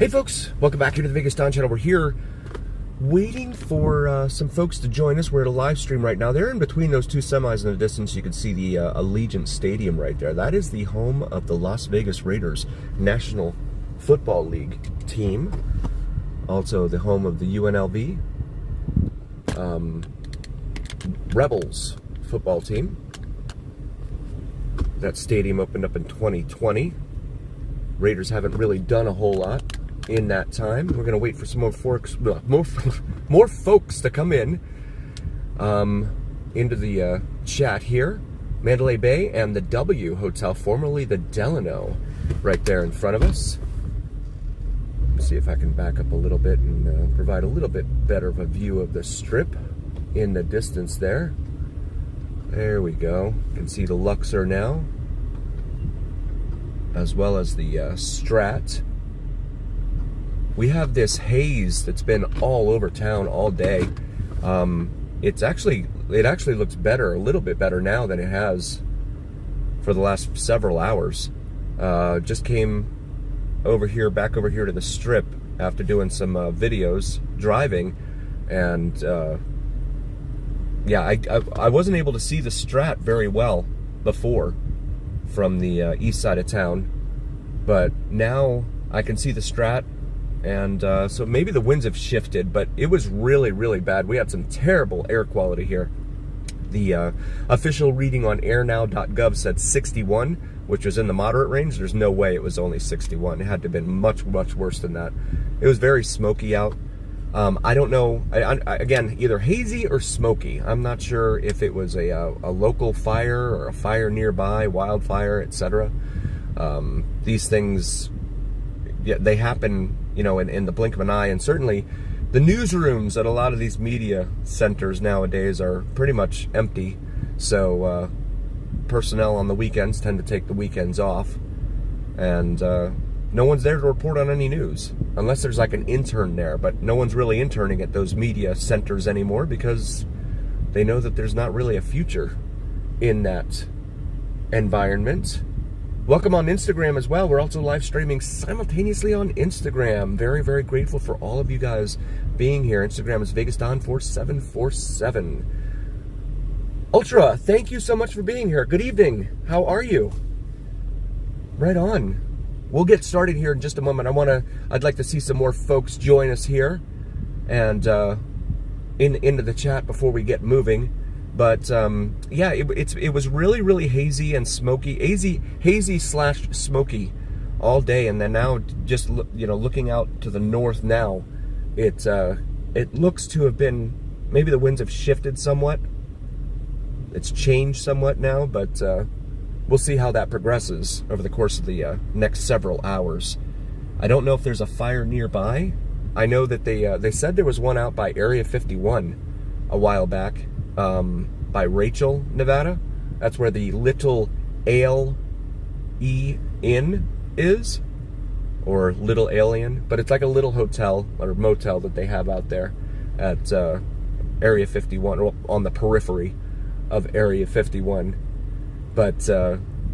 Hey folks, welcome back here to the Vegas Don channel. We're here waiting for some folks to join us. We're at a live stream right now. They're in between those two semis in the distance. You can see the Allegiant Stadium right there. That is the home of the Las Vegas Raiders National Football League team. Also the home of the UNLV Rebels football team. That stadium opened up in 2020. Raiders haven't really done a whole lot in that time. We're gonna wait for some more folks to come in into the chat here. Mandalay Bay and the W Hotel, formerly the Delano, right there in front of us. Let's see if I can back up a little bit and provide a little bit better of a view of the strip in the distance there. There we go. You can see the Luxor now, as well as the Strat. We have this haze that's been all over town all day. It actually looks better, a little bit better now than it has for the last several hours. Just came over here, back over here to the strip after doing some videos driving, and yeah, I wasn't able to see the Strat very well before from the east side of town, but now I can see the Strat. And so maybe the winds have shifted, but it was really, really bad. We had some terrible air quality here. The official reading on airnow.gov said 61, which was in the moderate range. There's no way it was only 61. It had to have been much, much worse than that. It was very smoky out. I don't know, again, either hazy or smoky. I'm not sure if it was a local fire or a fire nearby, wildfire, etc. These things, yeah, they happen, you know, in the blink of an eye, and certainly the newsrooms at a lot of these media centers nowadays are pretty much empty. So personnel on the weekends tend to take the weekends off, and no one's there to report on any news, unless there's like an intern there. But no one's really interning at those media centers anymore because they know that there's not really a future in that environment. Welcome on Instagram as well. We're also live streaming simultaneously on Instagram. Very, very grateful for all of you guys being here. Instagram is VegasDon4747. Ultra, thank you so much for being here. Good evening. How are you? Right on. We'll get started here in just a moment. I'd like to see some more folks join us here and into the chat before we get moving. But yeah, it was really, really hazy and smoky, hazy slash smoky all day, and then now just looking out to the north now, it looks to have been, maybe the winds have shifted somewhat. It's changed somewhat now, but we'll see how that progresses over the course of the next several hours. I don't know if there's a fire nearby. I know that they said there was one out by Area 51 a while back. By Rachel, Nevada. That's where the Little Ale Inn is, or Little Alien, but it's like a little hotel or motel that they have out there at Area 51, or on the periphery of Area 51. But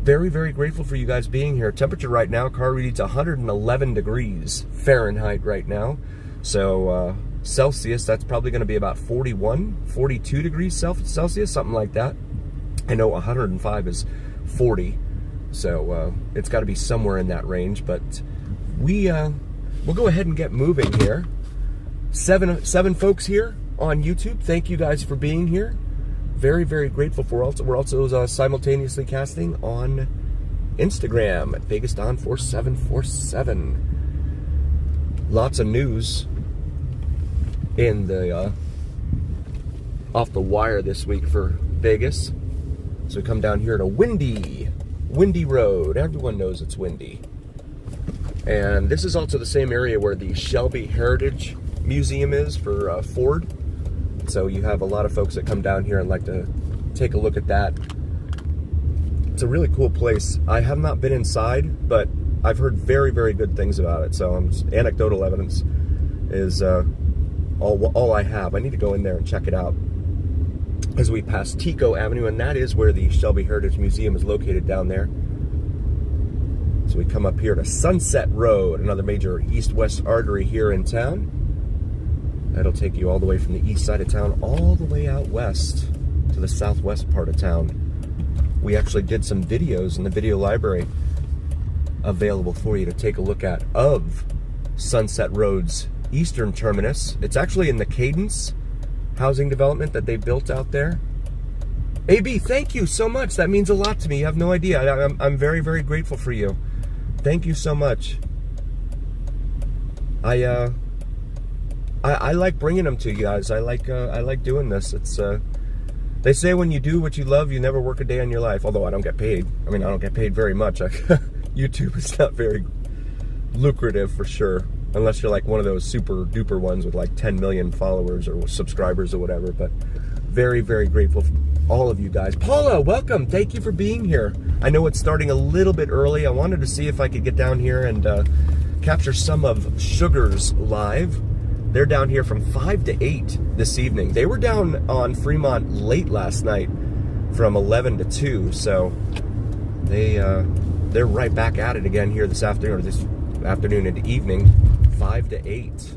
very, very grateful for you guys being here. Temperature right now, car reads 111 degrees Fahrenheit right now. So Celsius, that's probably going to be about 41, 42 degrees Celsius, something like that. I know 105 is 40, so it's got to be somewhere in that range. But we'll go ahead and get moving here. Seven folks here on YouTube. Thank you guys for being here. Very, very grateful for. We're also simultaneously casting on Instagram at VegasDon4747. Lots of news in the off the wire this week for Vegas. So we come down here to windy road. Everyone knows it's windy. And this is also the same area where the Shelby Heritage Museum is for Ford. So you have a lot of folks that come down here and like to take a look at that. It's a really cool place. I have not been inside, but I've heard very, very good things about it. So anecdotal evidence is all I have. I need to go in there and check it out. As we pass Tico Avenue, and that is where the Shelby Heritage Museum is located down there. So we come up here to Sunset Road, another major east-west artery here in town. That'll take you all the way from the east side of town all the way out west to the southwest part of town. We actually did some videos in the video library available for you to take a look at of Sunset Road's eastern terminus. It's actually in the Cadence housing development that they built out there. AB, thank you so much. That means a lot to me. You have no idea. I'm very, very grateful for you. Thank you so much. I like bringing them to you guys. I like doing this. It's they say when you do what you love, you never work a day in your life. Although I don't get paid. I mean, I don't get paid very much. YouTube is not very lucrative for sure, unless you're like one of those super duper ones with like 10 million followers or subscribers or whatever. But very, very grateful for all of you guys. Paula, welcome. Thank you for being here. I know it's starting a little bit early. I wanted to see if I could get down here and capture some of Sugar's live. They're down here from 5 to 8 this evening. They were down on Fremont late last night from 11 to 2, so they're right back at it again here this afternoon, or this afternoon into evening, 5 to 8.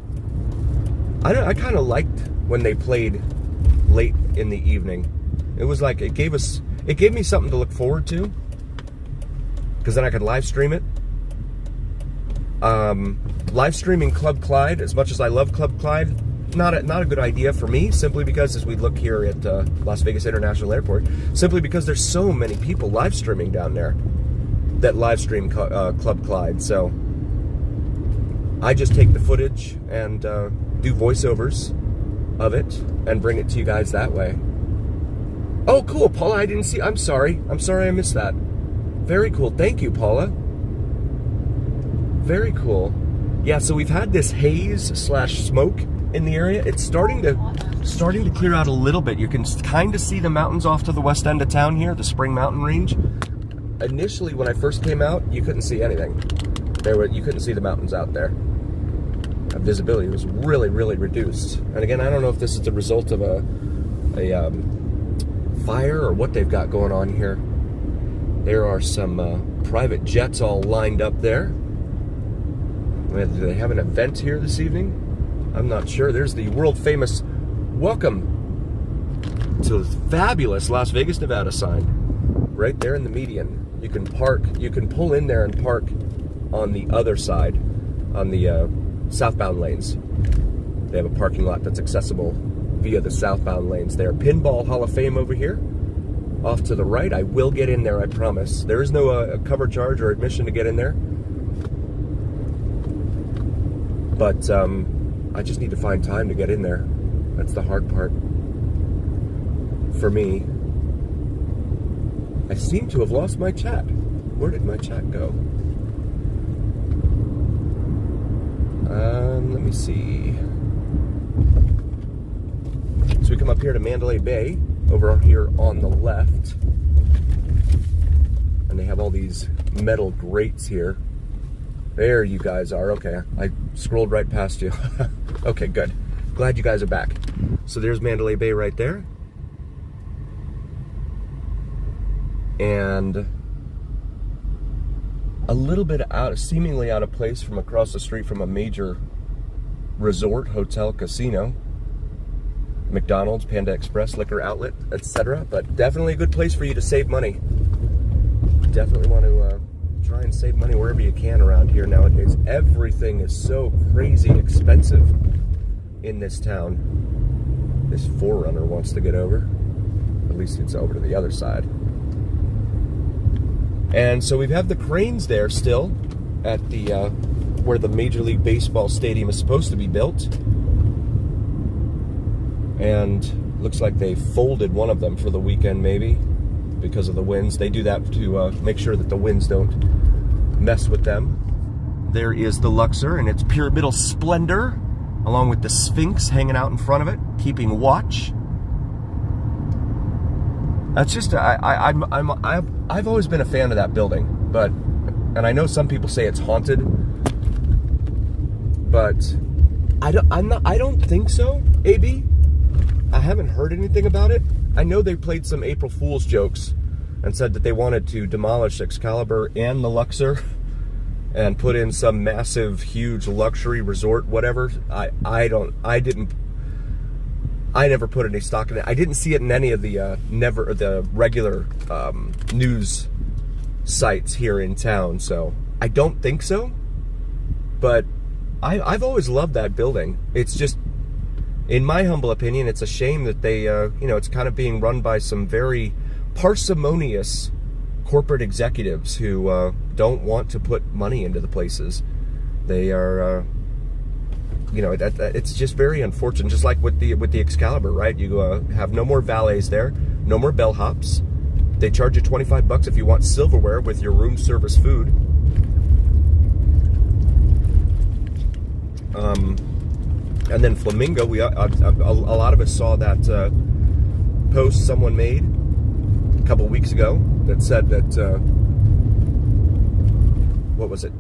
I kind of liked when they played late in the evening. It was like it gave me something to look forward to, because then I could live stream it. Live streaming Club Clyde, as much as I love Club Clyde, not a good idea for me, simply because as we look here at Las Vegas International Airport, simply because there's so many people live streaming down there that live stream Club Clyde. So I just take the footage and do voiceovers of it and bring it to you guys that way. Oh, cool, Paula, I didn't see. I'm sorry I missed that. Very cool. Thank you, Paula. Very cool. Yeah, so we've had this haze / smoke in the area. It's starting to clear out a little bit. You can kind of see the mountains off to the west end of town here, the Spring Mountain Range. Initially, when I first came out, you couldn't see anything. You couldn't see the mountains out there. Visibility was really, really reduced. And again, I don't know if this is the result of a fire or what they've got going on here. There are some private jets all lined up there. Do they have an event here this evening? I'm not sure. There's the world famous welcome to fabulous Las Vegas, Nevada sign right there in the median. You can pull in there and park on the other side, on the southbound lanes. They have a parking lot that's accessible via the southbound lanes there. Pinball Hall of Fame over here. Off to the right. I will get in there, I promise. There is no cover charge or admission to get in there. But I just need to find time to get in there. That's the hard part for me. I seem to have lost my chat. Where did my chat go? Let me see. So we come up here to Mandalay Bay, over here on the left. And they have all these metal grates here. There you guys are. Okay, I scrolled right past you. Okay, good. Glad you guys are back. So there's Mandalay Bay right there. And a little bit seemingly out of place from across the street from a major resort, hotel, casino, McDonald's, Panda Express, liquor outlet, etc. But definitely a good place for you to save money. Definitely want to try and save money wherever you can around here nowadays. Everything is so crazy expensive in this town. This 4Runner wants to get over. At least it's over to the other side. And so we have the cranes there still at the where the Major League Baseball stadium is supposed to be built. And looks like they folded one of them for the weekend maybe because of the winds. They do that to make sure that the winds don't mess with them. There is the Luxor in its pyramidal splendor, along with the Sphinx hanging out in front of it, keeping watch. That's just I've always been a fan of that building, and I know some people say it's haunted, but I don't think so. AB, I haven't heard anything about it. I know they played some April Fool's jokes and said that they wanted to demolish Excalibur and the Luxor and put in some massive, huge luxury resort, whatever. I never put any stock in it. I didn't see it in any of the regular news sites here in town, so I don't think so. But I've always loved that building. It's just, in my humble opinion, it's a shame that they, it's kind of being run by some very parsimonious corporate executives who don't want to put money into the places. They are, it's just very unfortunate. Just like with the Excalibur, right? You have no more valets there, no more bellhops. They charge you $25 if you want silverware with your room service food. And then Flamingo, a lot of us saw that post someone made a couple weeks ago that said that, what was it?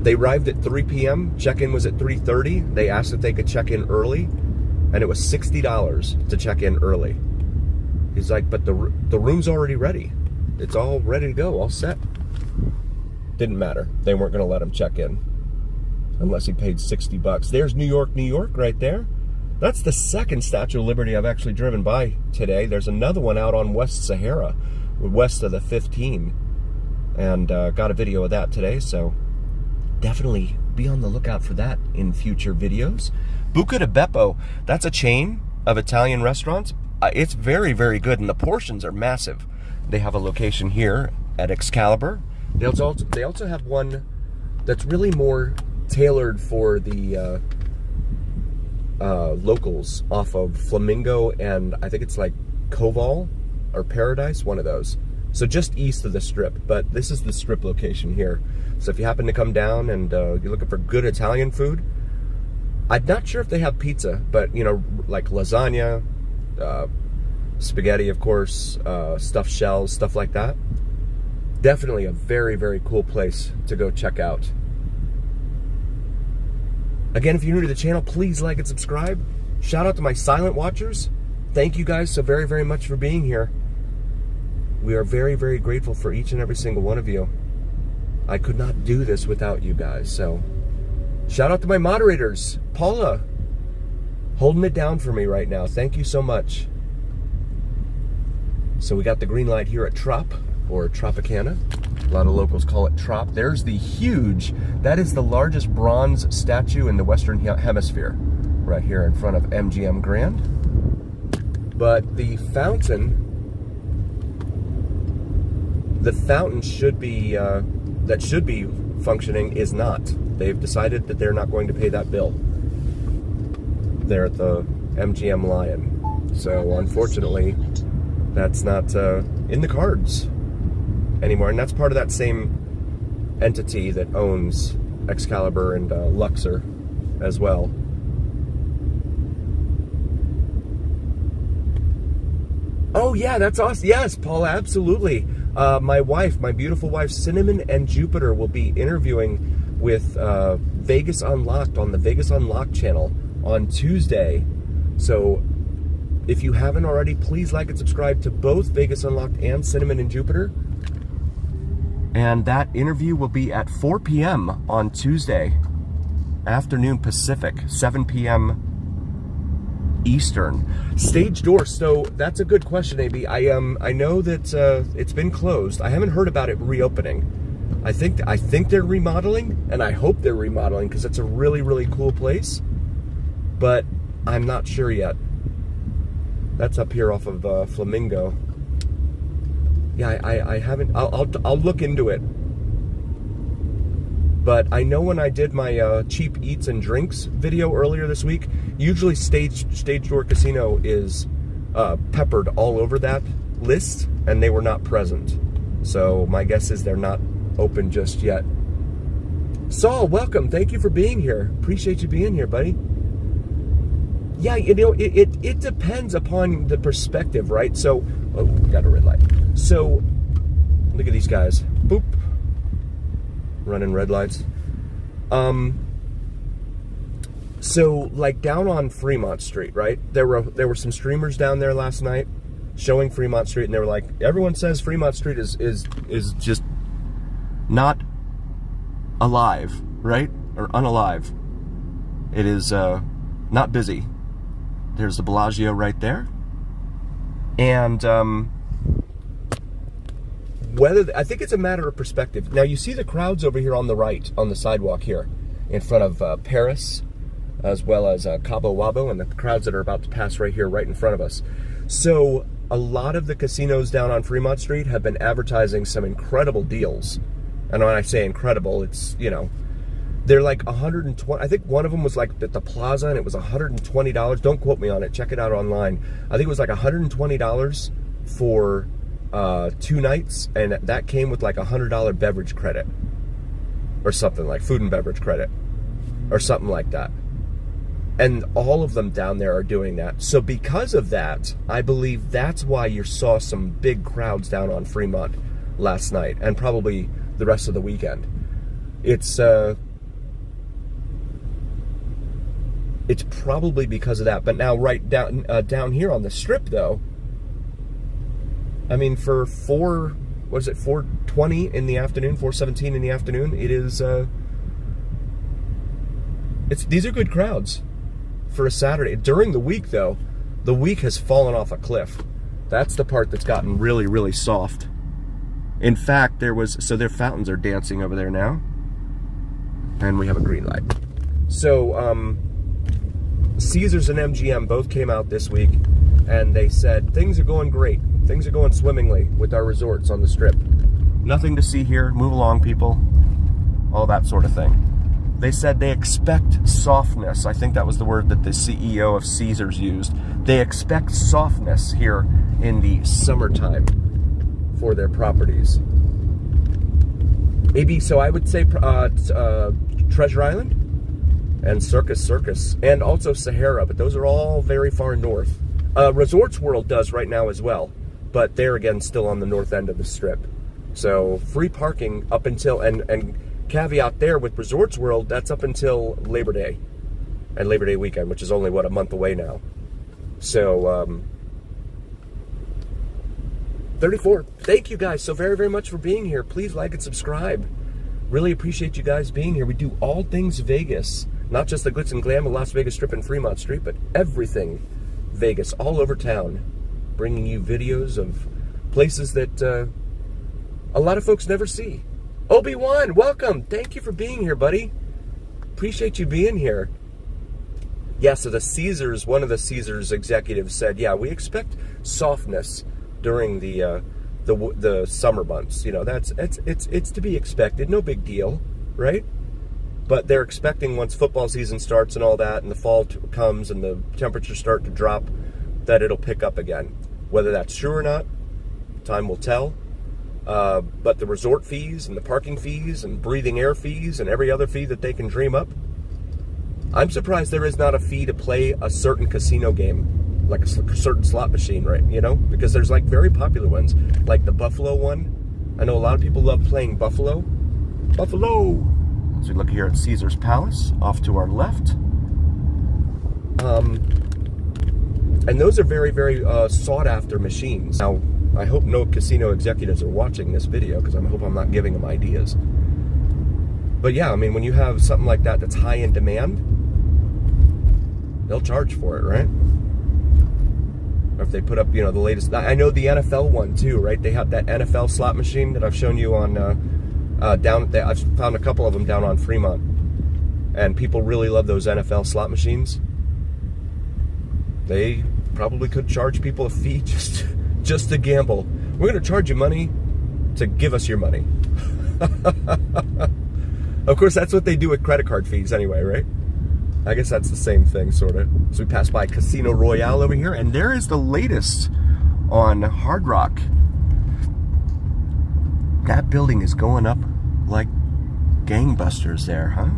They arrived at 3 p.m., check-in was at 3:30. They asked if they could check in early, and it was $60 to check in early. He's like, but the room's already ready. It's all ready to go, all set. Didn't matter. They weren't going to let him check in unless he paid $60. There's New York, New York right there. That's the second Statue of Liberty I've actually driven by today. There's another one out on West Sahara, west of the 15, and got a video of that today, so definitely be on the lookout for that in future videos. Buca di Beppo, that's a chain of Italian restaurants. It's very, very good, and the portions are massive. They have a location here at Excalibur. They also have one that's really more tailored for the locals off of Flamingo, and I think it's like Koval or Paradise, one of those. So just east of the Strip, but this is the Strip location here. So if you happen to come down and you're looking for good Italian food, I'm not sure if they have pizza, but like lasagna, spaghetti, of course, stuffed shells, stuff like that. Definitely a very, very cool place to go check out. Again, if you're new to the channel, please like and subscribe. Shout out to my silent watchers. Thank you guys so very, very much for being here. We are very, very grateful for each and every single one of you. I could not do this without you guys, so shout out to my moderators. Paula, holding it down for me right now. Thank you so much. So we got the green light here at Trop, or Tropicana. A lot of locals call it Trop. There's the that is the largest bronze statue in the Western Hemisphere, right here in front of MGM Grand. But the fountain should be, that should be functioning is not. They've decided that they're not going to pay that bill there at the MGM Lion. So unfortunately, that's not in the cards anymore, and that's part of that same entity that owns Excalibur and Luxor as well. Oh yeah, that's awesome. Yes, Paula, absolutely. My beautiful wife, Cinnamon and Jupiter, will be interviewing with Vegas Unlocked on the Vegas Unlocked channel on Tuesday. So if you haven't already, please like and subscribe to both Vegas Unlocked and Cinnamon and Jupiter. And that interview will be at 4 p.m. on Tuesday afternoon Pacific, 7 p.m. Eastern. Stage door. So that's a good question, AB. I know that it's been closed. I haven't heard about it reopening. I think they're remodeling, and I hope they're remodeling because it's a really, really cool place. But I'm not sure yet. That's up here off of Flamingo. Yeah, I haven't. I'll look into it. But I know when I did my cheap eats and drinks video earlier this week, usually Stage Door Casino is peppered all over that list, and they were not present. So my guess is they're not open just yet. Saul, welcome. Thank you for being here. Appreciate you being here, buddy. Yeah, it depends upon the perspective, right? So, oh, got a red light. So, look at these guys. Boop. Running red lights. So, like down on Fremont Street, right? There were some streamers down there last night showing Fremont Street, and they were like, everyone says Fremont Street is just not alive, right? Or unalive. It is not busy. There's the Bellagio right there. And I think it's a matter of perspective. Now you see the crowds over here on the right, on the sidewalk here, in front of Paris, as well as Cabo Wabo, and the crowds that are about to pass right here, right in front of us. So a lot of the casinos down on Fremont Street have been advertising some incredible deals. And when I say incredible, it's, you know, they're like 120. I think one of them was like at the Plaza, and it was $120. Don't quote me on it. Check it out online. I think it was like $120 for 2 nights, and that came with like $100 beverage credit, or something, like food and beverage credit, or something like that. And all of them down there are doing that. So because of that, I believe that's why you saw some big crowds down on Fremont last night, and probably the rest of the weekend. It's probably because of that. But now right down here on the Strip, though, I mean, for 4:20 in the afternoon, 4:17 in the afternoon, it is, these are good crowds for a Saturday. During the week, though, the week has fallen off a cliff. That's the part that's gotten really, really soft. In fact, their fountains are dancing over there now. And we have a green light. So, Caesars and MGM both came out this week, and they said things are going great. Things are going swimmingly with our resorts on the Strip. Nothing to see here. Move along, people. All that sort of thing. They said they expect softness. I think that was the word that the CEO of Caesars used. They expect softness here in the summertime for their properties. Maybe, so I would say Treasure Island and Circus, and also Sahara, but those are all very far north. Resorts World does right now as well, but they're, again, still on the north end of the Strip. So free parking up until, and caveat there with Resorts World, that's up until Labor Day and Labor Day weekend, which is only, what, a month away now. So, 34. Thank you guys so very, very much for being here. Please like and subscribe. Really appreciate you guys being here. We do all things Vegas. Not just the glitz and glam of Las Vegas Strip and Fremont Street, but everything Vegas, all over town. Bringing you videos of places that a lot of folks never see. Obi-Wan, welcome. Thank you for being here, buddy. Appreciate you being here. Yeah, so one of the Caesars executives said, yeah, we expect softness during the summer months. You know, it's to be expected. No big deal, right? But they're expecting, once football season starts and all that, and the fall comes and the temperatures start to drop, that it'll pick up again. Whether that's true or not, time will tell. But the resort fees and the parking fees and breathing air fees and every other fee that they can dream up, I'm surprised there is not a fee to play a certain casino game, like a certain slot machine, right? You know, because there's like very popular ones, like the Buffalo one. I know a lot of people love playing Buffalo. Buffalo! So we look here at Caesar's Palace, off to our left. And those are very, very sought after machines. Now, I hope no casino executives are watching this video, because I hope I'm not giving them ideas. But yeah, I mean, when you have something like that that's high in demand, they'll charge for it, right? Or if they put up, you know, the latest. I know the NFL one too, right? They have that NFL slot machine that I've shown you on down there. I've found a couple of them down on Fremont, and people really love those NFL slot machines. They probably could charge people a fee just to gamble. We're going to charge you money to give us your money. Of course, that's what they do with credit card fees anyway, right? I guess that's the same thing, sort of. So we pass by Casino Royale over here, and there is the latest on Hard Rock. That building is going up like gangbusters there, huh?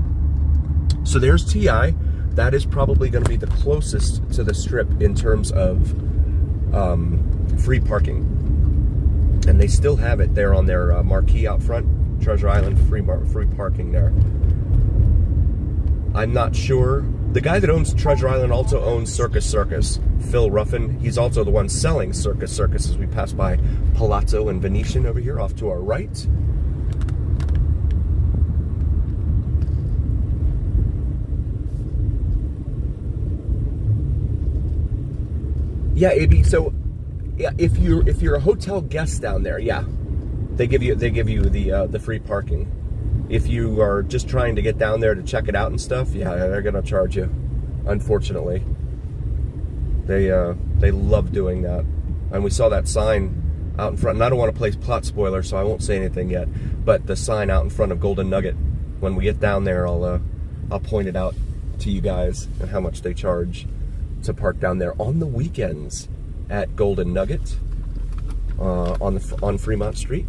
So there's TI. That is probably going to be the closest to the Strip in terms of free parking. And they still have it there on their marquee out front. Treasure Island, free parking there. I'm not sure. The guy that owns Treasure Island also owns Circus, Phil Ruffin. He's also the one selling Circus as we pass by Palazzo and Venetian over here off to our right. Yeah, AB. So, yeah, if you're a hotel guest down there, yeah, they give you the free parking. If you are just trying to get down there to check it out and stuff, yeah, they're gonna charge you. Unfortunately, they love doing that, and we saw that sign out in front. And I don't want to play plot spoiler, so I won't say anything yet. But the sign out in front of Golden Nugget. When we get down there, I'll point it out to you guys and how much they charge to park down there on the weekends at Golden Nugget on Fremont Street.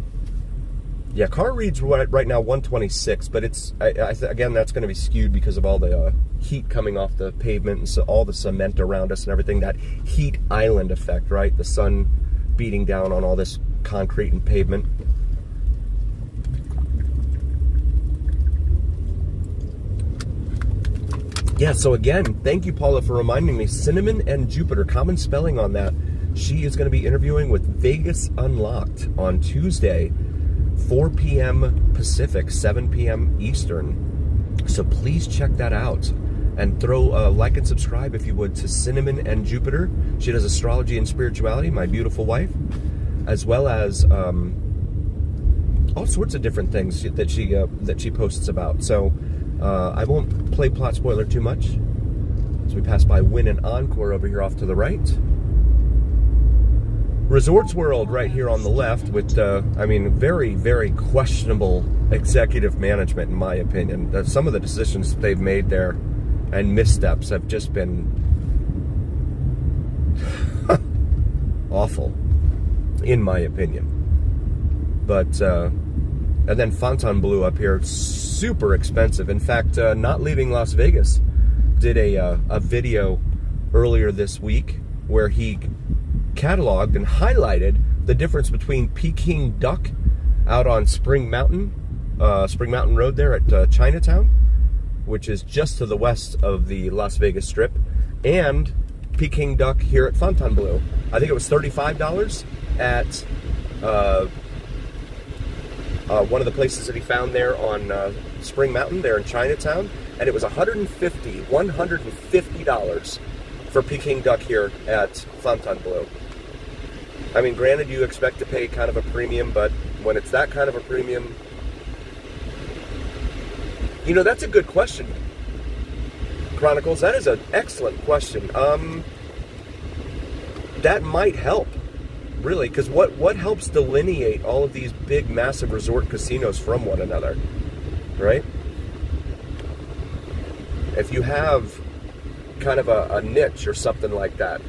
Yeah, car reads right now 126, but it's again, that's going to be skewed because of all the heat coming off the pavement and so all the cement around us and everything. That heat island effect, right? The sun beating down on all this concrete and pavement. Yeah, so again, thank you, Paula, for reminding me. Cinnamon and Jupiter, common spelling on that. She is going to be interviewing with Vegas Unlocked on Tuesday, 4 p.m. Pacific, 7 p.m. Eastern. So please check that out. And throw a like and subscribe, if you would, to Cinnamon and Jupiter. She does astrology and spirituality, my beautiful wife, as well as all sorts of different things that she posts about. So I won't play plot spoiler too much as we pass by Wynn and Encore over here off to the right. Resorts World right here on the left with, I mean, very, very questionable executive management, in my opinion. Some of the decisions they've made there and missteps have just been awful, in my opinion. But, and then Fontainebleau up here, super expensive. In fact, Not Leaving Las Vegas did a video earlier this week where he cataloged and highlighted the difference between Peking duck out on Spring Mountain Road there at Chinatown, which is just to the west of the Las Vegas Strip, and Peking duck here at Fontainebleau. I think it was $35 at one of the places that he found there on Spring Mountain there in Chinatown, and it was $150 for Peking duck here at Fontainebleau. I mean, granted, you expect to pay kind of a premium, but when it's that kind of a premium, you know, that's a good question, Chronicles. That is an excellent question. That might help, really, because what helps delineate all of these big, massive resort casinos from one another, right? If you have kind of a niche or something like that,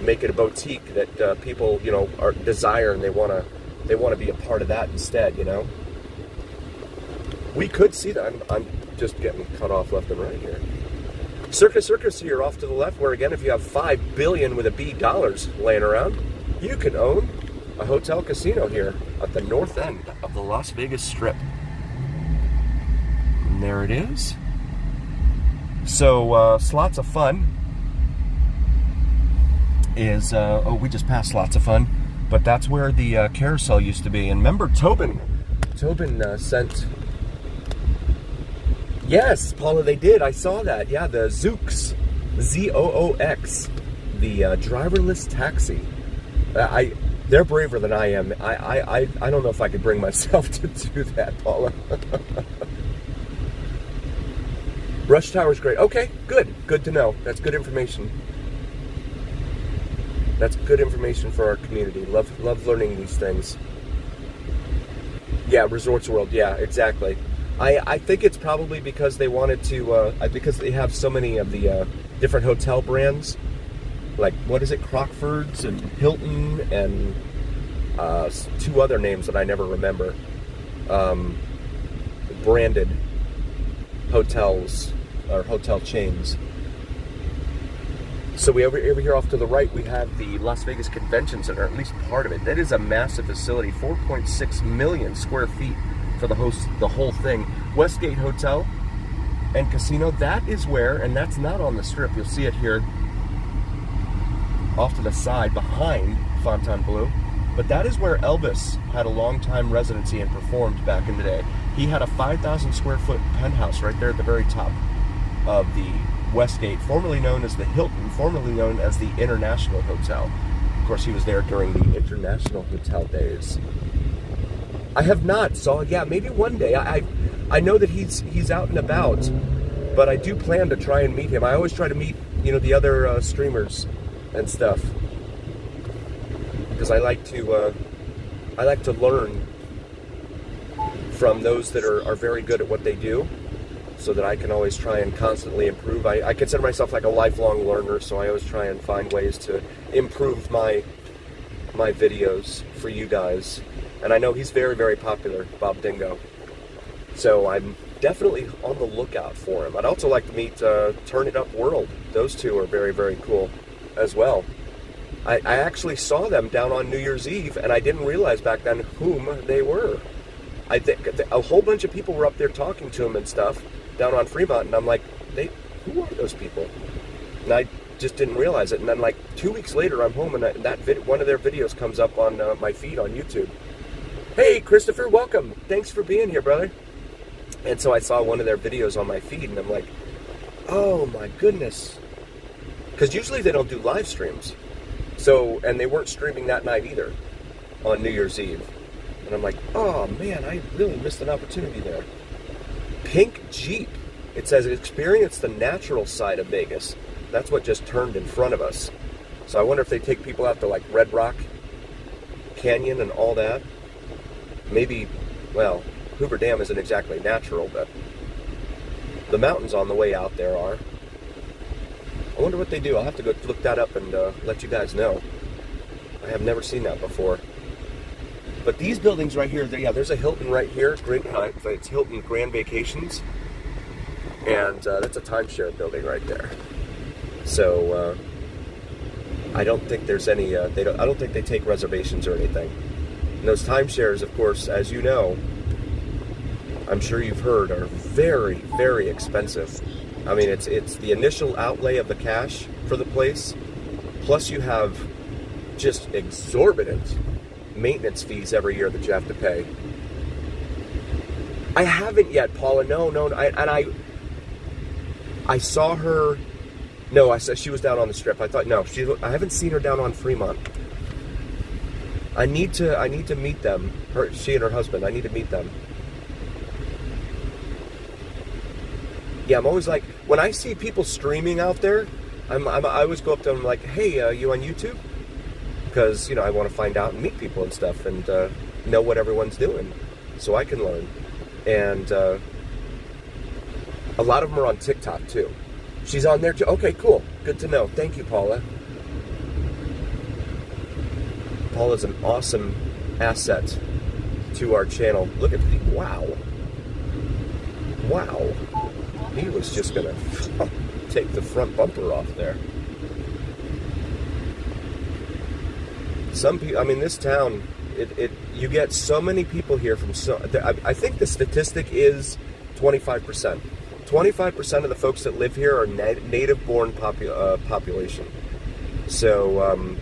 make it a boutique that people, you know, desire, and they want to be a part of that instead, you know. We could see that. I'm just getting cut off left and right here. Circus here off to the left, where again, if you have $5 billion with a B dollars laying around, you can own a hotel casino here at the north end of the Las Vegas Strip. And there it is. So Slots of Fun is, we just passed Slots of Fun, but that's where the carousel used to be. And remember, Tobin sent... Yes, Paula, they did. I saw that. Yeah, the Zoox, Z-O-O-X, the driverless taxi. They're braver than I am. I don't know if I could bring myself to do that, Paula. Rush Tower's great. Okay, good to know. That's good information. That's good information for our community. Love learning these things. Yeah, Resorts World. Yeah, exactly. I think it's probably because they wanted to, because they have so many of the different hotel brands, like, what is it, Crockford's and Hilton and two other names that I never remember, branded hotels or hotel chains. So over here off to the right, we have the Las Vegas Convention Center, at least part of it. That is a massive facility, 4.6 million square feet for the whole thing. Westgate Hotel and Casino, that is where, and that's not on the Strip, you'll see it here off to the side behind Fontainebleau, but that is where Elvis had a long-time residency and performed back in the day. He had a 5,000 square foot penthouse right there at the very top of the Westgate, formerly known as the Hilton, formerly known as the International Hotel. Of course, he was there during the International Hotel days. I have not, so yeah, maybe one day. I know that he's out and about, but I do plan to try and meet him. I always try to meet, the other streamers and stuff, because I like to learn from those that are very good at what they do, so that I can always try and constantly improve. I consider myself like a lifelong learner, so I always try and find ways to improve my videos for you guys. And I know he's very, very popular, Bob Dingo. So I'm definitely on the lookout for him. I'd also like to meet Turn It Up World. Those two are very, very cool as well. I actually saw them down on New Year's Eve, and I didn't realize back then whom they were. I think a whole bunch of people were up there talking to him and stuff down on Fremont, and I'm like, who are those people? And I just didn't realize it. And then like 2 weeks later, I'm home, and one of their videos comes up on my feed on YouTube. Hey, Christopher, welcome. Thanks for being here, brother. And so I saw one of their videos on my feed, and I'm like, oh my goodness. Because usually they don't do live streams. So, and they weren't streaming that night either on New Year's Eve. And I'm like, oh man, I really missed an opportunity there. Pink Jeep. It says, experience the natural side of Vegas. That's what just turned in front of us. So I wonder if they take people out to like Red Rock Canyon and all that. Maybe, well, Hoover Dam isn't exactly natural, but the mountains on the way out there are. I wonder what they do. I'll have to go look that up and let you guys know. I have never seen that before. But these buildings right here, yeah, there's a Hilton right here. It's Hilton Grand Vacations. And that's a timeshare building right there. So I don't think there's any, I don't think they take reservations or anything. And those timeshares, of course, as you know, I'm sure you've heard, are very, very expensive. I mean, it's the initial outlay of the cash for the place, plus you have just exorbitant maintenance fees every year that you have to pay. I haven't yet, Paula. No. I saw her. No, I said she was down on the Strip. I thought, no, I haven't seen her down on Fremont. I need to meet them. She and her husband. I need to meet them. Yeah, I'm always like, when I see people streaming out there, I always go up to them like, hey, you on YouTube? Because, I want to find out and meet people and stuff and know what everyone's doing so I can learn. And a lot of them are on TikTok too. She's on there too. Okay, cool. Good to know. Thank you, Paula. Paula's an awesome asset to our channel. Look at the, wow. Wow. He was just going to take the front bumper off there. Some people, I mean, this town, you get so many people here from I think the statistic is 25%. 25% of the folks that live here are native-born population. So,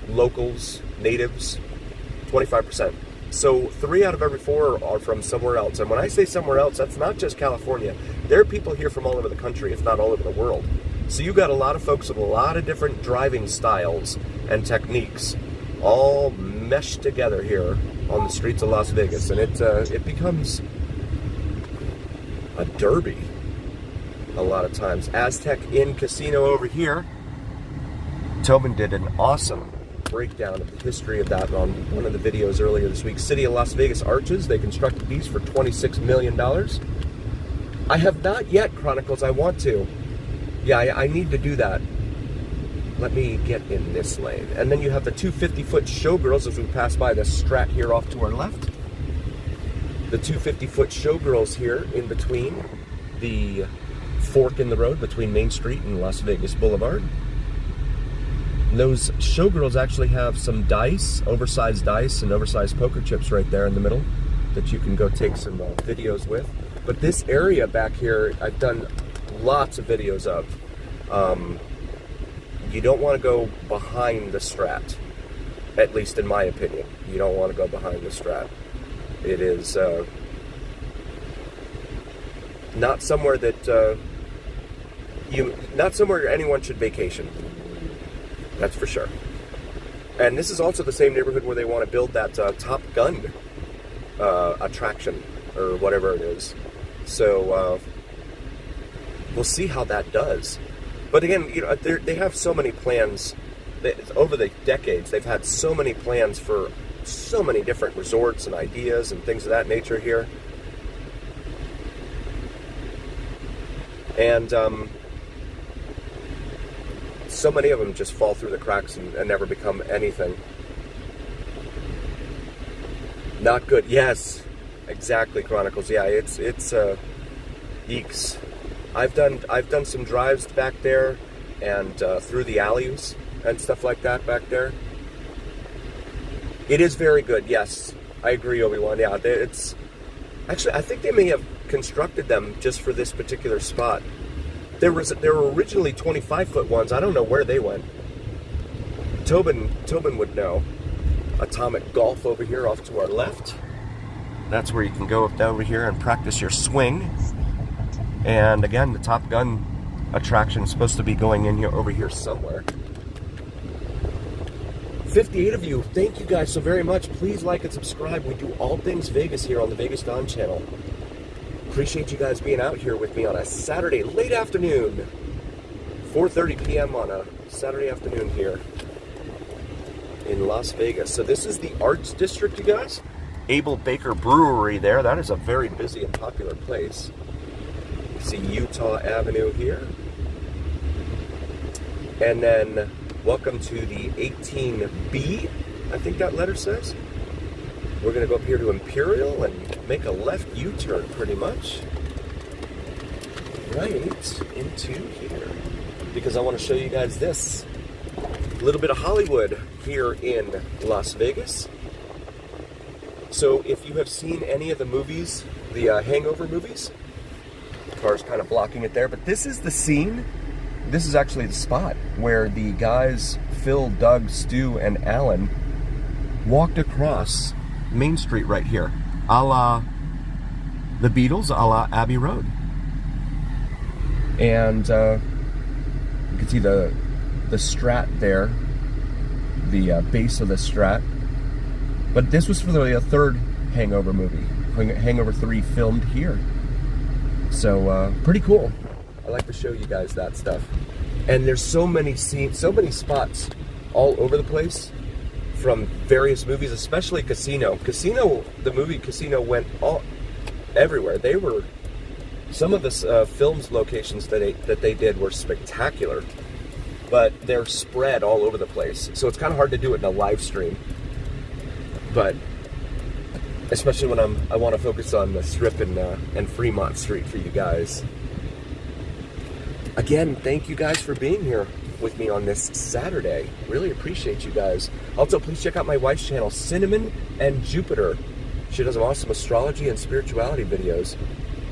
locals, natives, 25%. So 3 out of every 4 are from somewhere else. And when I say somewhere else, that's not just California. There are people here from all over the country, if not all over the world. So you got a lot of folks with a lot of different driving styles and techniques all meshed together here on the streets of Las Vegas. And it becomes a derby a lot of times. Aztec Inn Casino over here. Tobin did an awesome breakdown of the history of that on one of the videos earlier this week. City of Las Vegas arches. They constructed these for $26 million. I have not yet, Chronicles. I want to. Yeah, I need to do that. Let me get in this lane. And then you have the 250-foot showgirls as we pass by the Strat here off to our left. The 250-foot showgirls here in between the fork in the road between Main Street and Las Vegas Boulevard. Those showgirls actually have some dice, oversized dice and oversized poker chips right there in the middle that you can go take some videos with. But this area back here, I've done lots of videos of. You don't want to go behind the Strat, at least in my opinion. You don't want to go behind the Strat. It is not somewhere that not somewhere anyone should vacation. That's for sure. And this is also the same neighborhood where they want to build that Top Gun attraction, or whatever it is. So we'll see how that does. But again, they have so many plans. Over the decades, they've had so many plans for so many different resorts and ideas and things of that nature here. And so many of them just fall through the cracks and never become anything. Not good. Yes, exactly, Chronicles. Yeah, it's eeks. I've done some drives back there and through the alleys and stuff like that back there. It is very good. Yes, I agree, Obi-Wan. Yeah, it's actually, I think they may have constructed them just for this particular spot. There were originally 25-foot ones. I don't know where they went. Tobin would know. Atomic Golf over here off to our left. That's where you can go up over here and practice your swing. And again, the Top Gun attraction is supposed to be going in here over here somewhere. 58 of you, thank you guys so very much. Please like and subscribe. We do all things Vegas here on the Vegas Don channel. Appreciate you guys being out here with me on a Saturday late afternoon. 4:30 p.m. on a Saturday afternoon here in Las Vegas. So this is the Arts District, you guys. Abel Baker Brewery there. That is a very busy and popular place. You see Utah Avenue here. And then welcome to the 18B, I think that letter says. We're going to go up here to Imperial and make a left U-turn pretty much. Right into here. Because I want to show you guys this. A little bit of Hollywood here in Las Vegas. So if you have seen any of the movies, the Hangover movies, the car's kind of blocking it there, but this is the scene. This is actually the spot where the guys, Phil, Doug, Stu, and Alan, walked across Main Street right here, a la the Beatles, a la Abbey Road. And you can see the Strat there, the base of the Strat. But this was for the third Hangover movie, Hangover 3, filmed here. So pretty cool. I like to show you guys that stuff. And there's so many scenes, so many spots all over the place from various movies, especially Casino. The movie Casino went everywhere. They were, some of the films locations that they did were spectacular, but they're spread all over the place. So it's kind of hard to do it in a live stream. But especially when I want to focus on the Strip and Fremont Street for you guys. Again, thank you guys for being here with me on this Saturday. Really appreciate you guys. Also, please check out my wife's channel, Cinnamon and Jupiter. She does some awesome astrology and spirituality videos.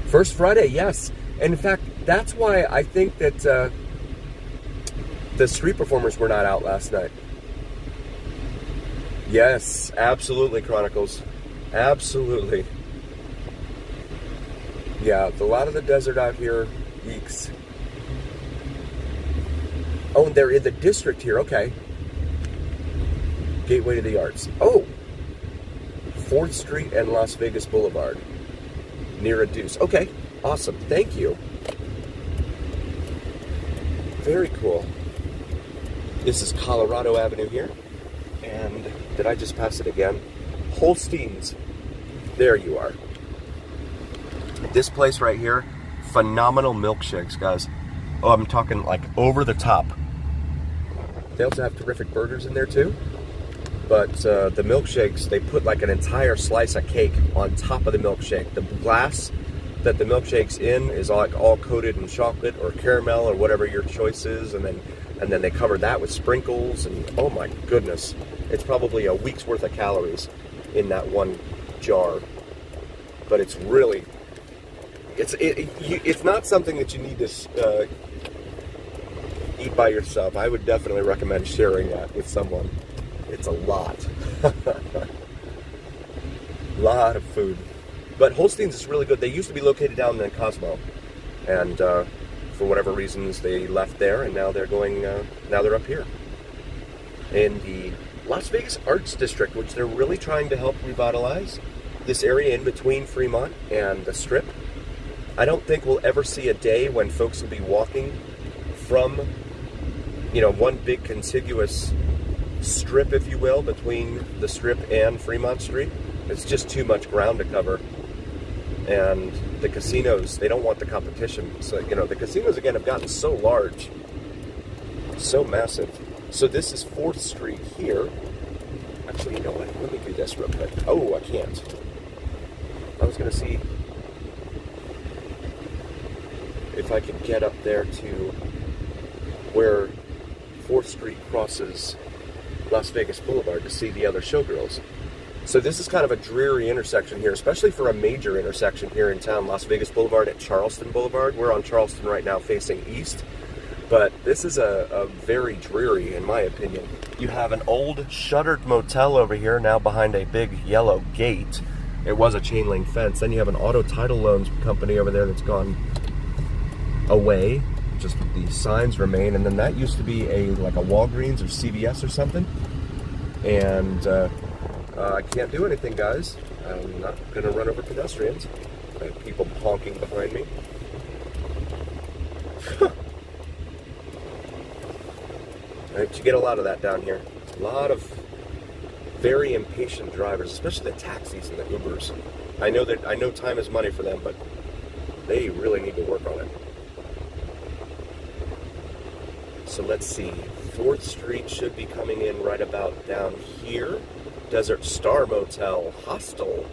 First Friday, yes. And in fact, that's why I think that the street performers were not out last night. Yes, absolutely, Chronicles. Absolutely. Yeah, a lot of the desert out here, eeks. Oh, and they're in the district here, okay. Gateway to the Arts. Oh! 4th Street and Las Vegas Boulevard. Near a Deuce. Okay, awesome, thank you. Very cool. This is Colorado Avenue here. And did I just pass it again? Holstein's. There you are. This place right here, phenomenal milkshakes, guys. Oh, I'm talking like over the top. They also have terrific burgers in there too. But the milkshakes, they put like an entire slice of cake on top of the milkshake. The glass that the milkshake's in is all coated in chocolate or caramel or whatever your choice is, and then they cover that with sprinkles, and oh my goodness, it's probably a week's worth of calories in that one jar. But it's really, it's not something that you need to eat by yourself. I would definitely recommend sharing that with someone. It's a lot. Lot of food. But Holstein's is really good. They used to be located down in Cosmo. And for whatever reasons they left there, and now they're going. Now they're up here in the Las Vegas Arts District, which they're really trying to help revitalize. This area in between Fremont and the Strip. I don't think we'll ever see a day when folks will be walking from, one big contiguous strip, if you will, between the Strip and Fremont Street. It's just too much ground to cover. And the casinos, they don't want the competition. So, the casinos, again, have gotten so large, so massive. So this is 4th Street here. Actually, you know what? Let me do this real quick. Oh, I can't. I was going to see if I could get up there to where 4th Street crosses Las Vegas Boulevard to see the other showgirls. So this is kind of a dreary intersection here, especially for a major intersection here in town, Las Vegas Boulevard at Charleston Boulevard. We're on Charleston right now facing east, but this is a very dreary, in my opinion. You have an old shuttered motel over here, now behind a big yellow gate. It was a chain link fence. Then you have an auto title loans company over there that's gone away. Just the signs remain, and then that used to be like a Walgreens or CVS or something. And I can't do anything, guys. I'm not going to run over pedestrians. I have people honking behind me. Right, you get a lot of that down here. A lot of very impatient drivers, especially the taxis and the Ubers. I know time is money for them, but they really need to work on it. So let's see. 4th Street should be coming in right about down here. Desert Star Motel, Hostel.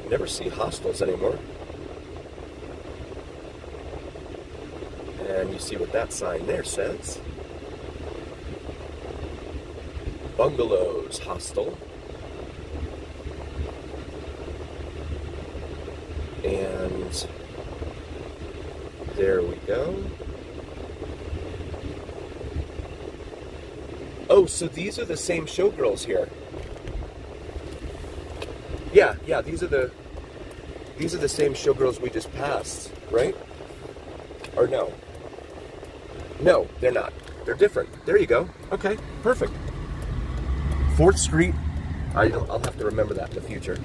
You never see hostels anymore. And you see what that sign there says. Bungalows, Hostel. And there we go. Oh, so these are the same showgirls here. Yeah, these are the same showgirls we just passed, right? Or no? No, they're not. They're different. There you go. Okay, perfect. 4th Street. I'll have to remember that in the future.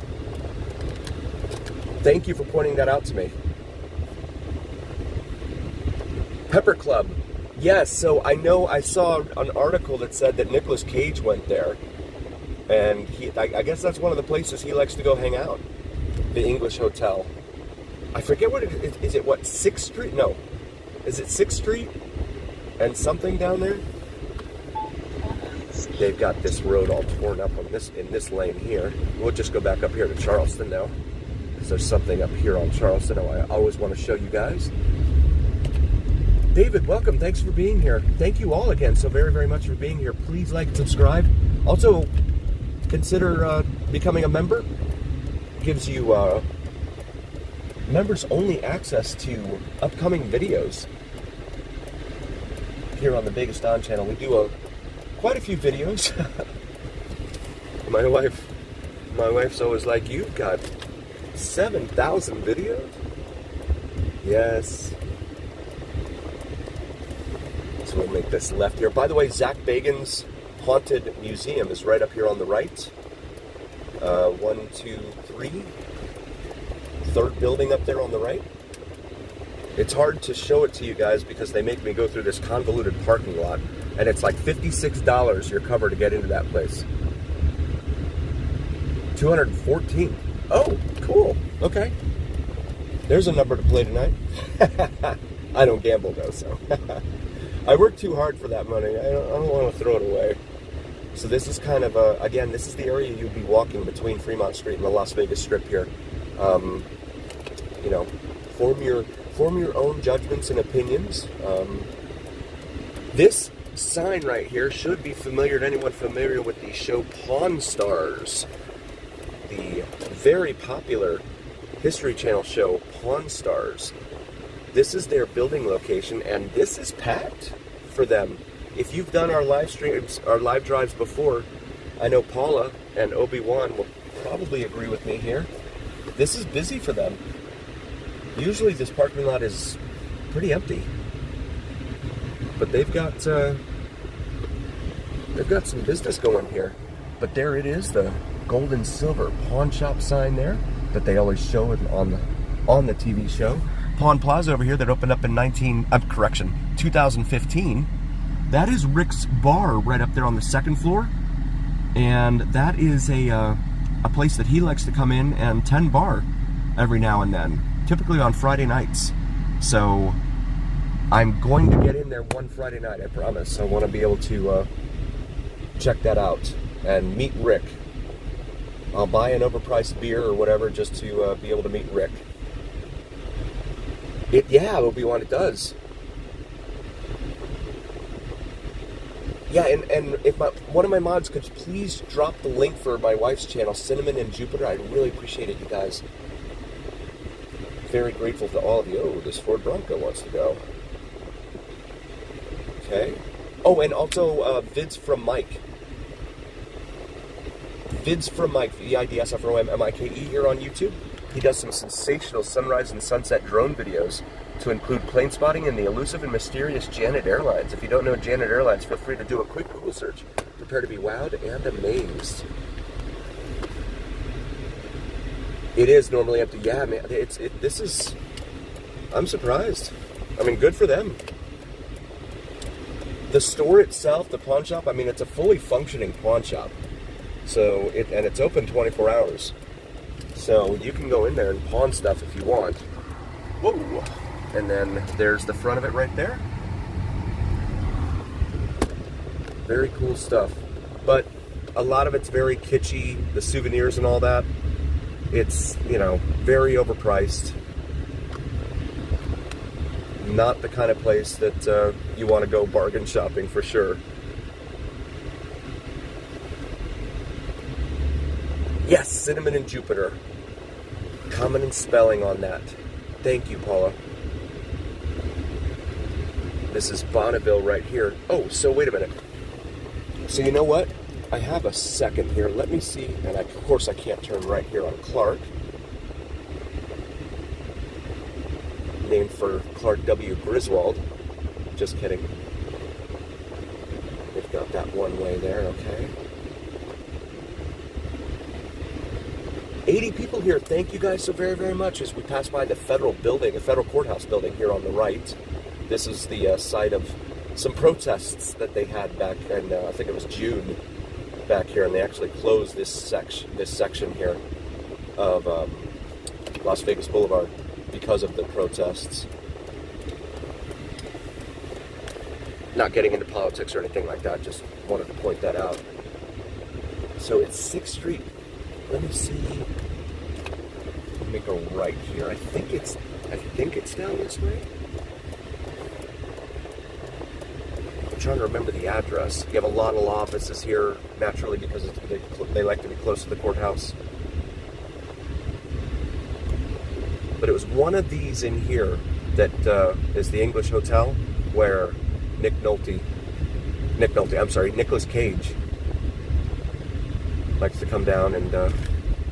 Thank you for pointing that out to me. Pepper Club. Yes, so I saw an article that said that Nicolas Cage went there. And I guess that's one of the places he likes to go hang out. The English Hotel. I forget what it is. Is it 6th Street? No. Is it 6th Street? And something down there? They've got this road all torn up in this lane here. We'll just go back up here to Charleston now, because there's something up here on Charleston I always want to show you guys. David, welcome. Thanks for being here. Thank you all again so very, very much for being here. Please like and subscribe. Also, consider becoming a member. Gives you members only access to upcoming videos here on the Vegas Don channel. We do quite a few videos. My wife's always like, you've got 7,000 videos? Yes. So we'll make this left here. By the way, Zach Bagan's Haunted Museum is right up here on the right. 1, 2, 3. Third building up there on the right. It's hard to show it to you guys because they make me go through this convoluted parking lot, and it's like $56 your cover to get into that place. 214. Oh, cool. Okay. There's a number to play tonight. I don't gamble though, so I work too hard for that money. I don't want to throw it away. So this is kind of again, this is the area you'd be walking between Fremont Street and the Las Vegas Strip here. You know, form your own judgments and opinions. This sign right here should be familiar to anyone familiar with the show Pawn Stars. The very popular History Channel show Pawn Stars. This is their building location, and this is packed for them. If you've done our live streams, our live drives before, I know Paula and Obi-Wan will probably agree with me here. This is busy for them. Usually this parking lot is pretty empty. But they've got some business going here. But there it is, the gold and silver pawn shop sign there that they always show on the TV show. Pawn Plaza over here that opened up in 2015. That is Rick's Bar right up there on the second floor. And that is a place that he likes to come in and tend bar every now and then, typically on Friday nights. So I'm going to get in there one Friday night, I promise. I want to be able to check that out and meet Rick. I'll buy an overpriced beer or whatever just to be able to meet Rick. Obi-Wan, it does. Yeah, and if one of my mods could please drop the link for my wife's channel, Cinnamon and Jupiter, I'd really appreciate it, you guys. Very grateful to all of you. Oh, this Ford Bronco wants to go. Okay. Oh, and also vids from Mike. Vids from Mike, VIDSFROMMIKE here on YouTube. He does some sensational sunrise and sunset drone videos to include plane spotting and the elusive and mysterious Janet Airlines. If you don't know Janet Airlines, feel free to do a quick Google search. Prepare to be wowed and amazed. It is normally empty. Yeah, man, I'm surprised. I mean, good for them. The store itself, the pawn shop, I mean, it's a fully functioning pawn shop. So, it's open 24 hours. So you can go in there and pawn stuff if you want. Whoa! And then there's the front of it right there. Very cool stuff. But a lot of it's very kitschy, the souvenirs and all that. It's, very overpriced. Not the kind of place that you want to go bargain shopping for sure. Yes, Cinnamon and Jupiter. Common in spelling on that. Thank you, Paula. This is Bonneville right here. Oh, so wait a minute. So you know what? I have a second here. Let me see. And of course I can't turn right here on Clark. Named for Clark W. Griswold. Just kidding. They've got that one way there, okay. 80 people here. Thank you guys so very, very much as we pass by the federal building, the federal courthouse building here on the right. This is the site of some protests that they had back in, I think it was June, back here, and they actually closed this section here of Las Vegas Boulevard because of the protests. Not getting into politics or anything like that, just wanted to point that out. So it's 6th Street. Let me see. Let me go right here. I think it's down this way. I'm trying to remember the address. You have a lot of law offices here, naturally, because they like to be close to the courthouse. But it was one of these in here that is the English Hotel, where Nicolas Cage likes to come down and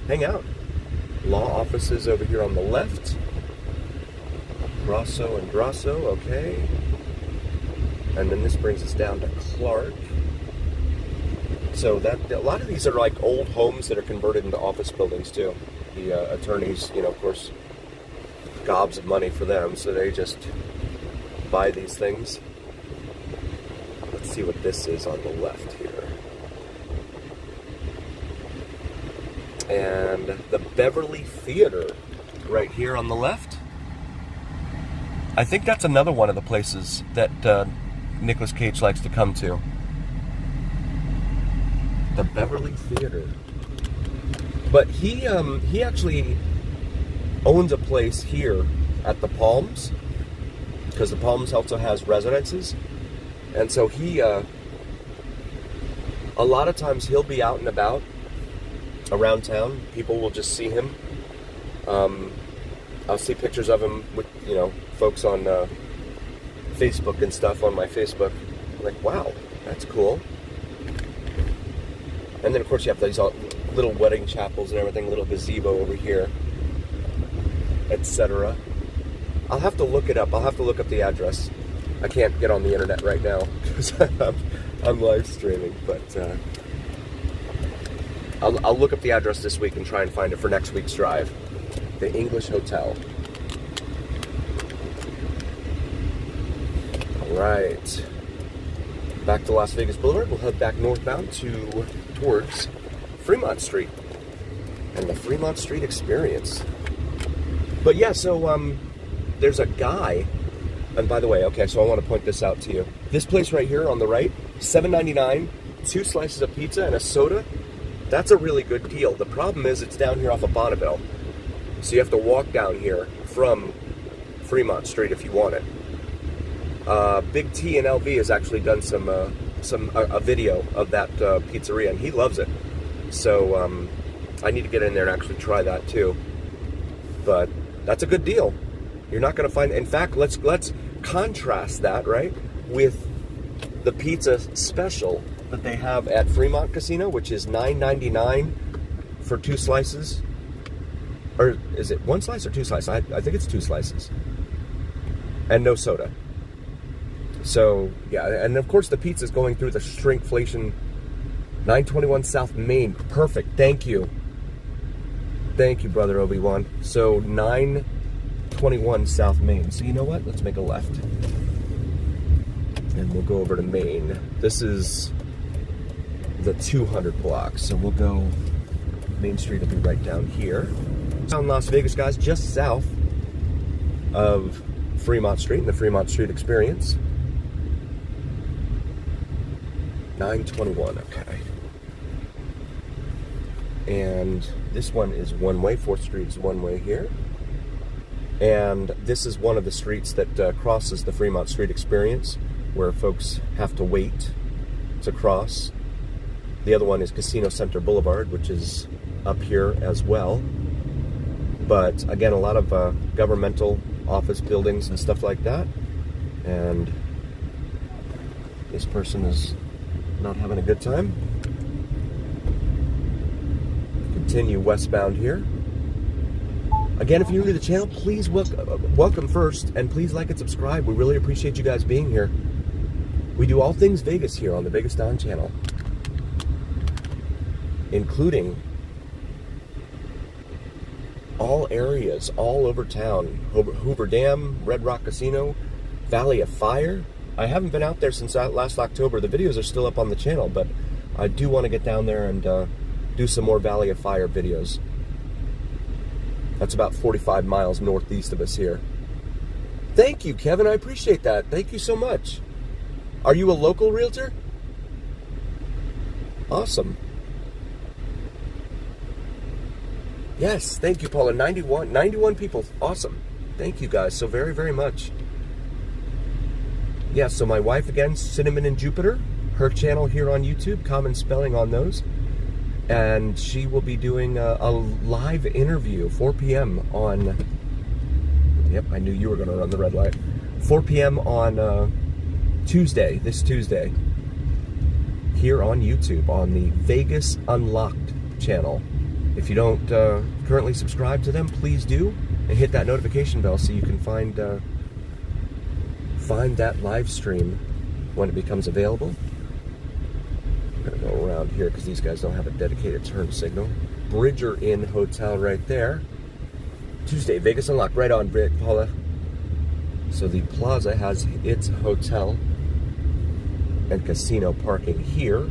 hang out. Law offices over here on the left. Grosso and Grosso, okay. And then this brings us down to Clark. So a lot of these are like old homes that are converted into office buildings too. The attorneys, of course, gobs of money for them, so they just buy these things. Let's see what this is on the left here. And the Beverly Theater right here on the left. I think that's another one of the places that Nicolas Cage likes to come to. The Beverly Theater. But he actually owns a place here at the Palms, because the Palms also has residences. And so he, a lot of times he'll be out and about around town. People will just see him. I'll see pictures of him with, folks on Facebook and stuff on my Facebook. I'm like, wow, that's cool. And then, of course, you have these little wedding chapels and everything, little gazebo over here, etc. I'll have to look it up. I'll have to look up the address. I can't get on the internet right now because I'm live streaming, but I'll look up the address this week and try and find it for next week's drive. The English Hotel. All right. Back to Las Vegas Boulevard. We'll head back northbound towards Fremont Street and the Fremont Street experience. But yeah, so there's a guy, and by the way, okay, so I want to point this out to you. This place right here on the right, $7.99, 2 slices of pizza and a soda. That's a really good deal. The problem is it's down here off of Bonneville. So you have to walk down here from Fremont Street if you want it. Big T and LV has actually done a video of that pizzeria, and he loves it. So I need to get in there and actually try that too. But that's a good deal. You're not going to find. In fact, let's contrast that, right, with the pizza special that they have at Fremont Casino, which is $9.99 for 2 slices. Or is it 1 slice or 2 slices? I think it's 2 slices. And no soda. So, yeah, and of course the pizza's going through the shrinkflation. 921 South Main. Perfect. Thank you. Thank you, Brother Obi-Wan. So, 921 South Main. So, you know what? Let's make a left. And we'll go over to Main. This is the 200 block. So, we'll go... Main Street will be right down here. Down Las Vegas, guys, just south of Fremont Street and the Fremont Street experience. 921, okay. And this one is one way. 4th Street is one way here. And this is one of the streets that crosses the Fremont Street experience, where folks have to wait to cross. The other one is Casino Center Boulevard, which is up here as well. But again, a lot of governmental office buildings and stuff like that. And this person is not having a good time. Continue westbound here. Again, if you're new to the channel, please welcome first, and please like and subscribe. We really appreciate you guys being here. We do all things Vegas here on the Vegas Don channel, including all areas, all over town. Hoover Dam, Red Rock Casino, Valley of Fire. I haven't been out there since last October. The videos are still up on the channel, but I do want to get down there and do some more Valley of Fire videos. That's about 45 miles northeast of us here. Thank you, Kevin. I appreciate that. Thank you so much. Are you a local realtor? Awesome. Yes, thank you, Paula. 91 people. Awesome. Thank you guys so very, very much. Yeah, so my wife, again, Cinnamon and Jupiter, her channel here on YouTube, common spelling on those. And she will be doing a live interview, 4 p.m. on, yep, I knew you were going to run the red light, 4 p.m. on Tuesday, this Tuesday, here on YouTube, on the Vegas Unlocked channel. If you don't currently subscribe to them, please do, and hit that notification bell so you can find that live stream when it becomes available. I'm going to go around here because these guys don't have a dedicated turn signal. Bridger Inn Hotel right there. Tuesday, Vegas Unlocked, right on, Paula. So the plaza has its hotel and casino parking here.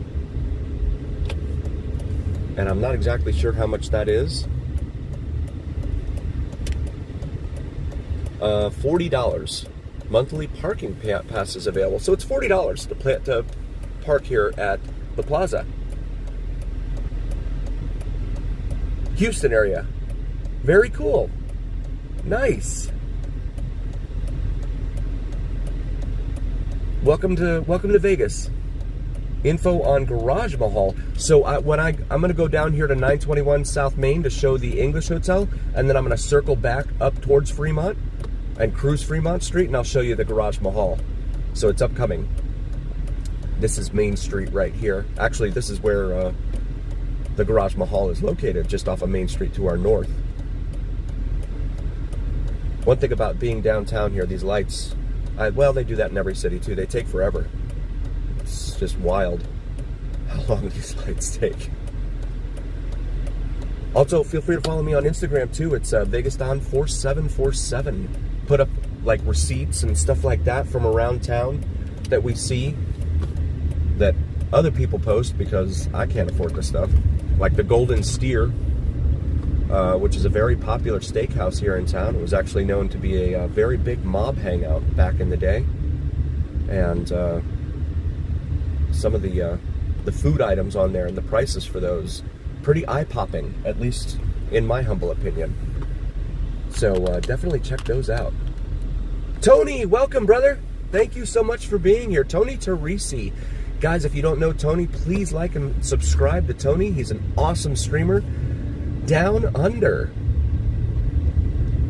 And I'm not exactly sure how much that is. $40. Monthly parking passes available. So it's $40 to park here at the plaza. Houston area. Very cool. Nice. Welcome to Vegas. Info on Garage Mahal. So I'm going to go down here to 921 South Main to show the English Hotel, and then I'm going to circle back up towards Fremont and cruise Fremont Street, and I'll show you the Garage Mahal. So it's upcoming. This is Main Street right here. Actually, this is where the Garage Mahal is located, just off of Main Street to our north. One thing about being downtown here, these lights, well, they do that in every city too. They take forever. It's just wild how long these lights take. Also, feel free to follow me on Instagram too. It's VegasDon4747. Put up like receipts and stuff like that from around town that we see that other people post because I can't afford this stuff. Like the Golden Steer, which is a very popular steakhouse here in town. It was actually known to be a very big mob hangout back in the day. And some of the food items on there and the prices for those, pretty eye-popping, at least in my humble opinion. So definitely check those out. Tony, welcome, brother. Thank you so much for being here. Tony Teresi. Guys, if you don't know Tony, please like and subscribe to Tony. He's an awesome streamer. Down under.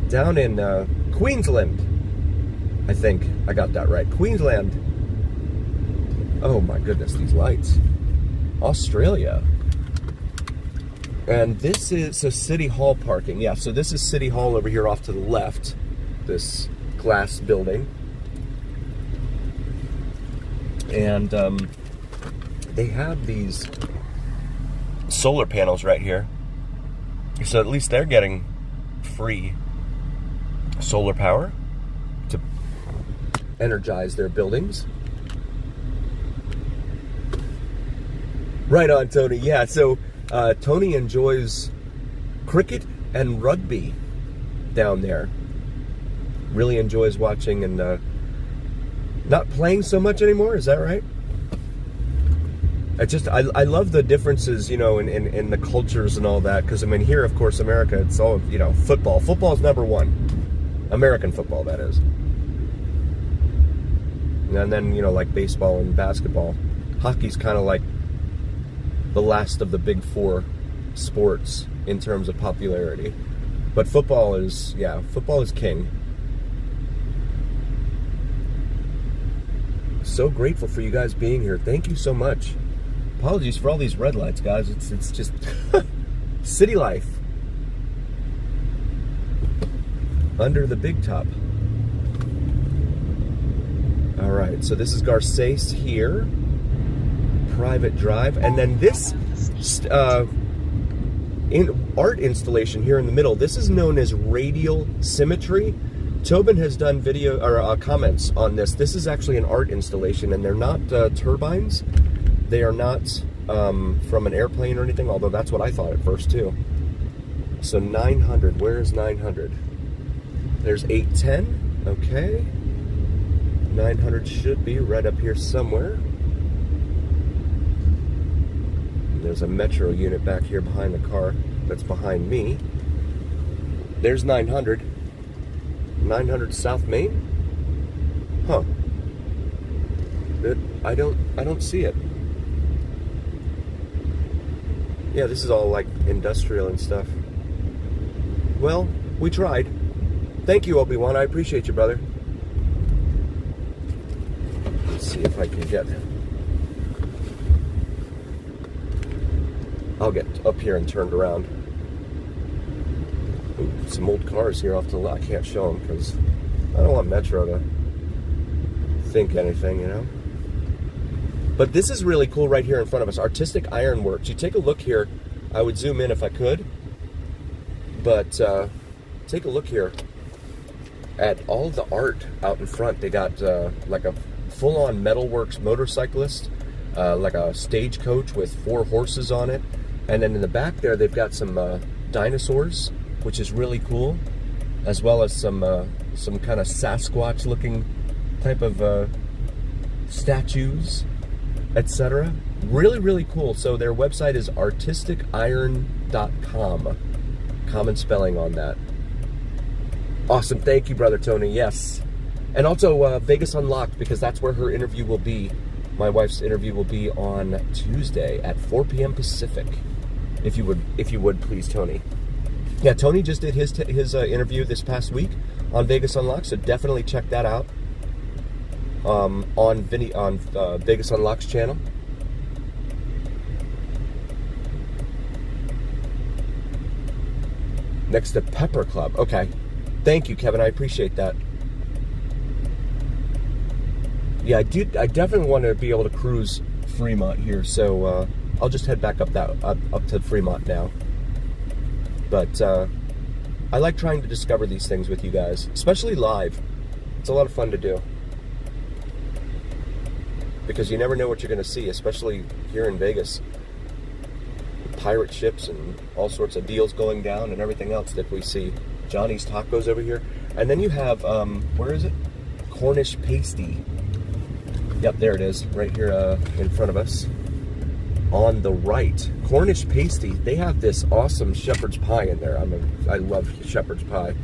Down in Queensland. I think I got that right. Queensland. Oh my goodness, these lights. Australia. And this is City Hall parking. Yeah, so this is City Hall over here off to the left. This glass building. And they have these solar panels right here. So at least they're getting free solar power to energize their buildings. Right on, Tony. Yeah, so Tony enjoys cricket and rugby down there. Really enjoys watching and not playing so much anymore. Is that right? I love the differences, you know, in the cultures and all that. Because I mean, here, of course, America, it's all, you know, football. Football's number one. American football, that is. And then, you know, like baseball and basketball. Hockey's kind of like the last of the big four sports in terms of popularity. But football is, yeah, football is king. So grateful for you guys being here. Thank you so much. Apologies for all these red lights, guys. It's just city life. Under the big top. All right, so this is Garces here. Private drive, and then this art installation here in the middle, this is known as radial symmetry. Tobin has done video or comments on this. This is actually an art installation, and they're not turbines. They are not from an airplane or anything, although that's what I thought at first too. So 900, where is 900? There's 810, okay. 900 should be right up here somewhere. There's a metro unit back here behind the car that's behind me. There's 900. 900 South Main? Huh. I don't see it. Yeah, this is all like industrial and stuff. Well, we tried. Thank you, Obi-Wan. I appreciate you, brother. Let's see if I can get... I'll get up here and turned around. Ooh, some old cars here off to the left. I can't show them because I don't want Metro to think anything, you know. But this is really cool right here in front of us. Artistic Ironworks. You take a look here. I would zoom in if I could. But take a look here at all the art out in front. They got like a full-on metalworks motorcyclist, like a stagecoach with 4 horses on it. And then in the back there, they've got some dinosaurs, which is really cool, as well as some kind of Sasquatch-looking type of statues, etc. Really, really cool. So their website is artisticiron.com. Common spelling on that. Awesome. Thank you, Brother Tony. Yes. And also Vegas Unlocked, because that's where her interview will be. My wife's interview will be on Tuesday at 4 p.m. Pacific. If you would, please, Tony. Yeah, Tony just did his interview this past week on Vegas Unlocked, so definitely check that out on Vegas Unlocked's channel. Next to Pepper Club. Okay. Thank you, Kevin. I appreciate that. Yeah, I definitely want to be able to cruise Fremont here, so I'll just head back up to Fremont now. But I like trying to discover these things with you guys, especially live. It's a lot of fun to do, because you never know what you're going to see, especially here in Vegas. Pirate ships and all sorts of deals going down and everything else that we see. Johnny's Tacos over here. And then you have, where is it? Cornish Pasty. Yep, there it is, right here in front of us. On the right, Cornish Pasty. They have this awesome shepherd's pie in there. I love shepherd's pie.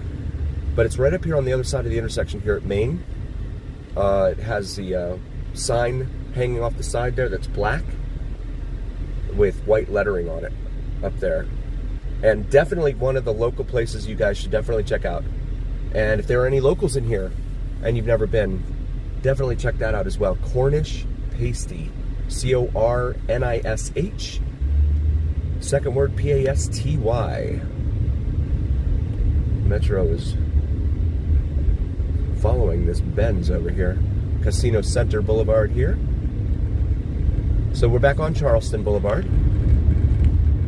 But it's right up here on the other side of the intersection here at Main. It has the sign hanging off the side there that's black with white lettering on it up there. And definitely one of the local places you guys should definitely check out. And if there are any locals in here and you've never been, definitely check that out as well. Cornish Pasty. C-O-R-N-I-S-H. Second word, P-A-S-T-Y. Metro is following this Benz over here. Casino Center Boulevard here. So we're back on Charleston Boulevard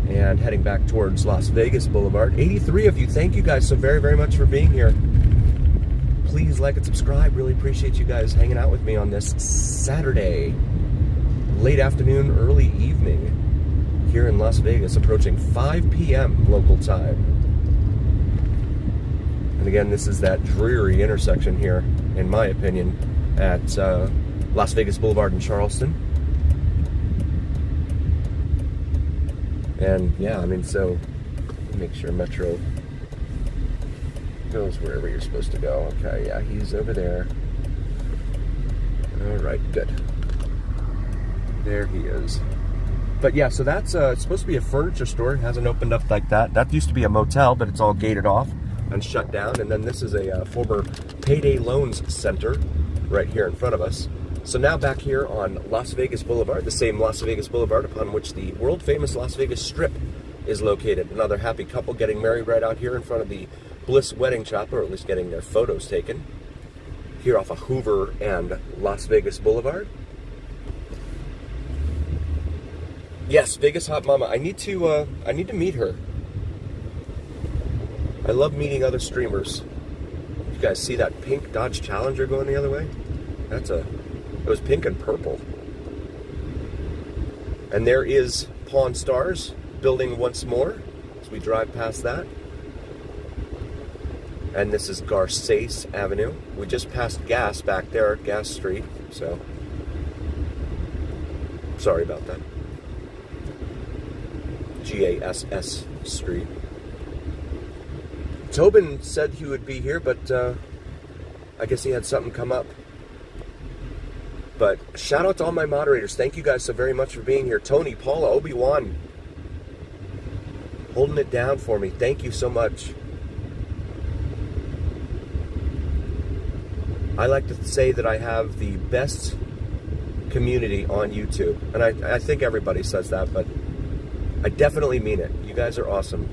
and heading back towards Las Vegas Boulevard. 83 of you, thank you guys so very, very much for being here. Please like and subscribe. Really appreciate you guys hanging out with me on this Saturday, late afternoon, early evening here in Las Vegas, approaching 5 p.m. local time. And again, this is that dreary intersection here, in my opinion, at Las Vegas Boulevard in Charleston. And yeah, I mean, so make sure Metro goes wherever you're supposed to go. Okay, yeah, he's over there. All right, good. There he is. But yeah, so that's it's supposed to be a furniture store. It hasn't opened up like that. That used to be a motel, but it's all gated off and shut down. And then this is a former payday loans center right here in front of us. So now back here on Las Vegas Boulevard, the same Las Vegas Boulevard upon which the world-famous Las Vegas Strip is located. Another happy couple getting married right out here in front of the Bliss Wedding Chapel, or at least getting their photos taken, here off of Hoover and Las Vegas Boulevard. Yes, Vegas Hot Mama. I need to meet her. I love meeting other streamers. You guys see that pink Dodge Challenger going the other way? It was pink and purple. And there is Pawn Stars building once more as we drive past that. And this is Garces Avenue. We just passed Gas back there, Gas Street, so sorry about that. G-A-S-S Street. Tobin said he would be here, but I guess he had something come up. But shout out to all my moderators. Thank you guys so very much for being here. Tony, Paula, Obi-Wan, holding it down for me. Thank you so much. I like to say that I have the best community on YouTube. And I think everybody says that, but I definitely mean it. You guys are awesome.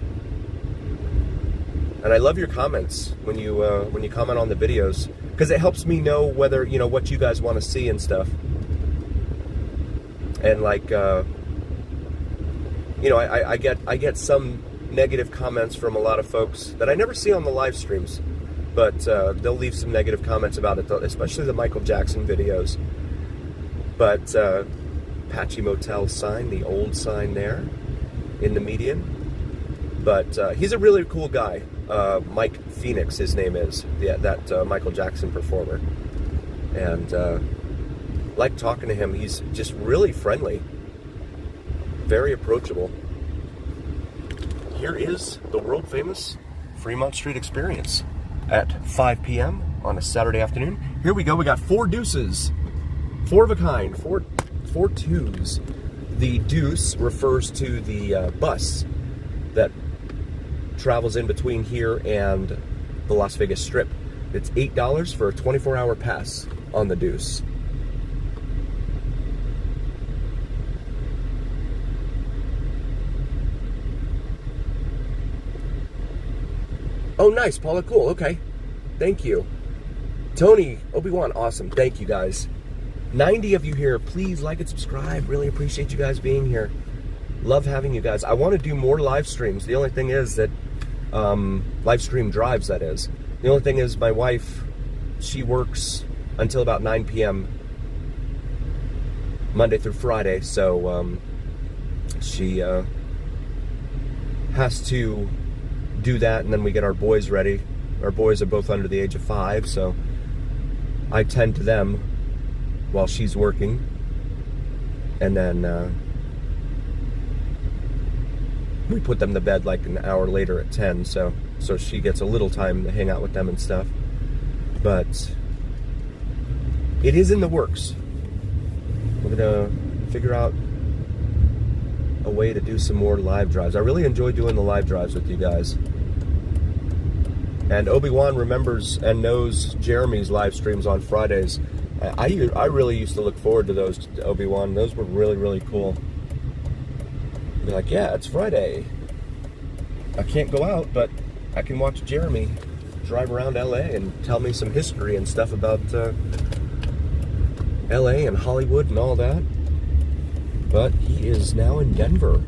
And I love your comments when you comment on the videos, because it helps me know whether, you know, what you guys want to see and stuff. And like, you know, I get some negative comments from a lot of folks that I never see on the live streams, but they'll leave some negative comments about it, especially the Michael Jackson videos. But Patchy Motel sign, the old sign there in the median. But he's a really cool guy. Mike Phoenix, his name is, that Michael Jackson performer. And like talking to him. He's just really friendly, very approachable. Here is the world famous Fremont Street Experience at 5 p.m. on a Saturday afternoon. Here we go. We got 4 deuces, 4 of a kind, four twos. The deuce refers to the bus that travels in between here and the Las Vegas Strip. It's $8 for a 24-hour pass on the deuce. Oh, nice, Paula. Cool. Okay. Thank you. Tony, Obi-Wan, awesome. Thank you, guys. 90 of you here. Please like and subscribe. Really appreciate you guys being here. Love having you guys. I want to do more live streams. The only thing is that, live stream drives, that is. The only thing is my wife, she works until about 9 p.m. Monday through Friday, so she has to do that, and then we get our boys ready. Our boys are both under the age of 5, so I tend to them while she's working, and then we put them to bed like an hour later at 10, so she gets a little time to hang out with them and stuff. But it is in the works. We're gonna figure out a way to do some more live drives. I really enjoy doing the live drives with you guys. And Obi-Wan remembers and knows Jeremy's live streams on Fridays. I really used to look forward to those, Obi-Wan. Those were really, really cool. Be like, yeah, it's Friday. I can't go out, but I can watch Jeremy drive around LA and tell me some history and stuff about LA and Hollywood and all that. But he is now in Denver.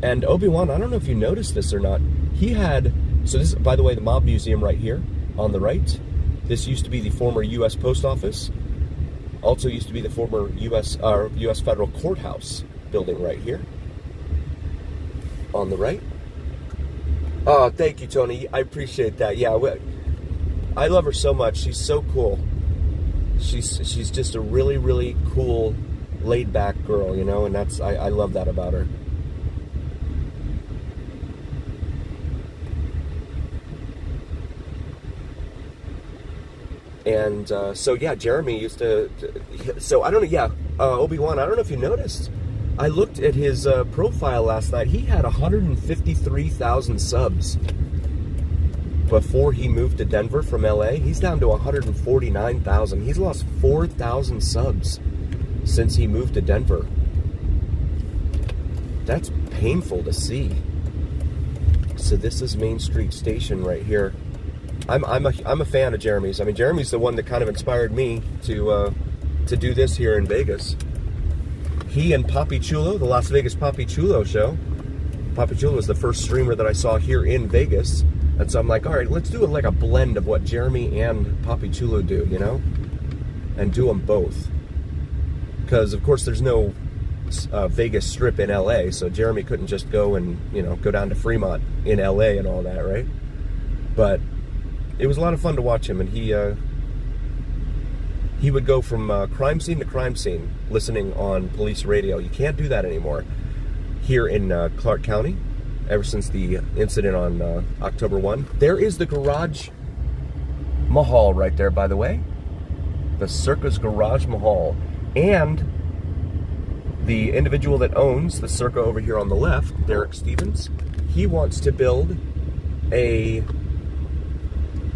And Obi-Wan, I don't know if you noticed this or not, he had, so this is, by the way, the Mob Museum right here on the right. This used to be the former U.S. Post Office. Also used to be the former U.S. Federal Courthouse building right here on the right. Oh, thank you, Tony. I appreciate that. Yeah, I love her so much. She's so cool. She's just a really, really cool, laid-back girl, you know, and that's I love that about her. And so yeah, Jeremy used to. So I don't know. Yeah, Obi-Wan. I don't know if you noticed. I looked at his profile last night. He had 153,000 subs before he moved to Denver from LA. He's down to 149,000. He's lost 4,000 subs since he moved to Denver. That's painful to see. So this is Main Street Station right here. I'm a fan of Jeremy's. I mean, Jeremy's the one that kind of inspired me to do this here in Vegas. He and Papi Chulo, the Las Vegas Papi Chulo show. Papi Chulo was the first streamer that I saw here in Vegas. And so I'm like, all right, let's do like a blend of what Jeremy and Papi Chulo do, you know? And do them both. Because, of course, there's no Vegas Strip in LA, so Jeremy couldn't just go and, you know, go down to Fremont in LA and all that, right? But it was a lot of fun to watch him, and he would go from crime scene to crime scene, listening on police radio. You can't do that anymore here in Clark County, ever since the incident on October 1. There is the Garage Mahal right there, by the way. The Circa's Garage Mahal. And the individual that owns the Circa over here on the left, Derek Stevens, he wants to build a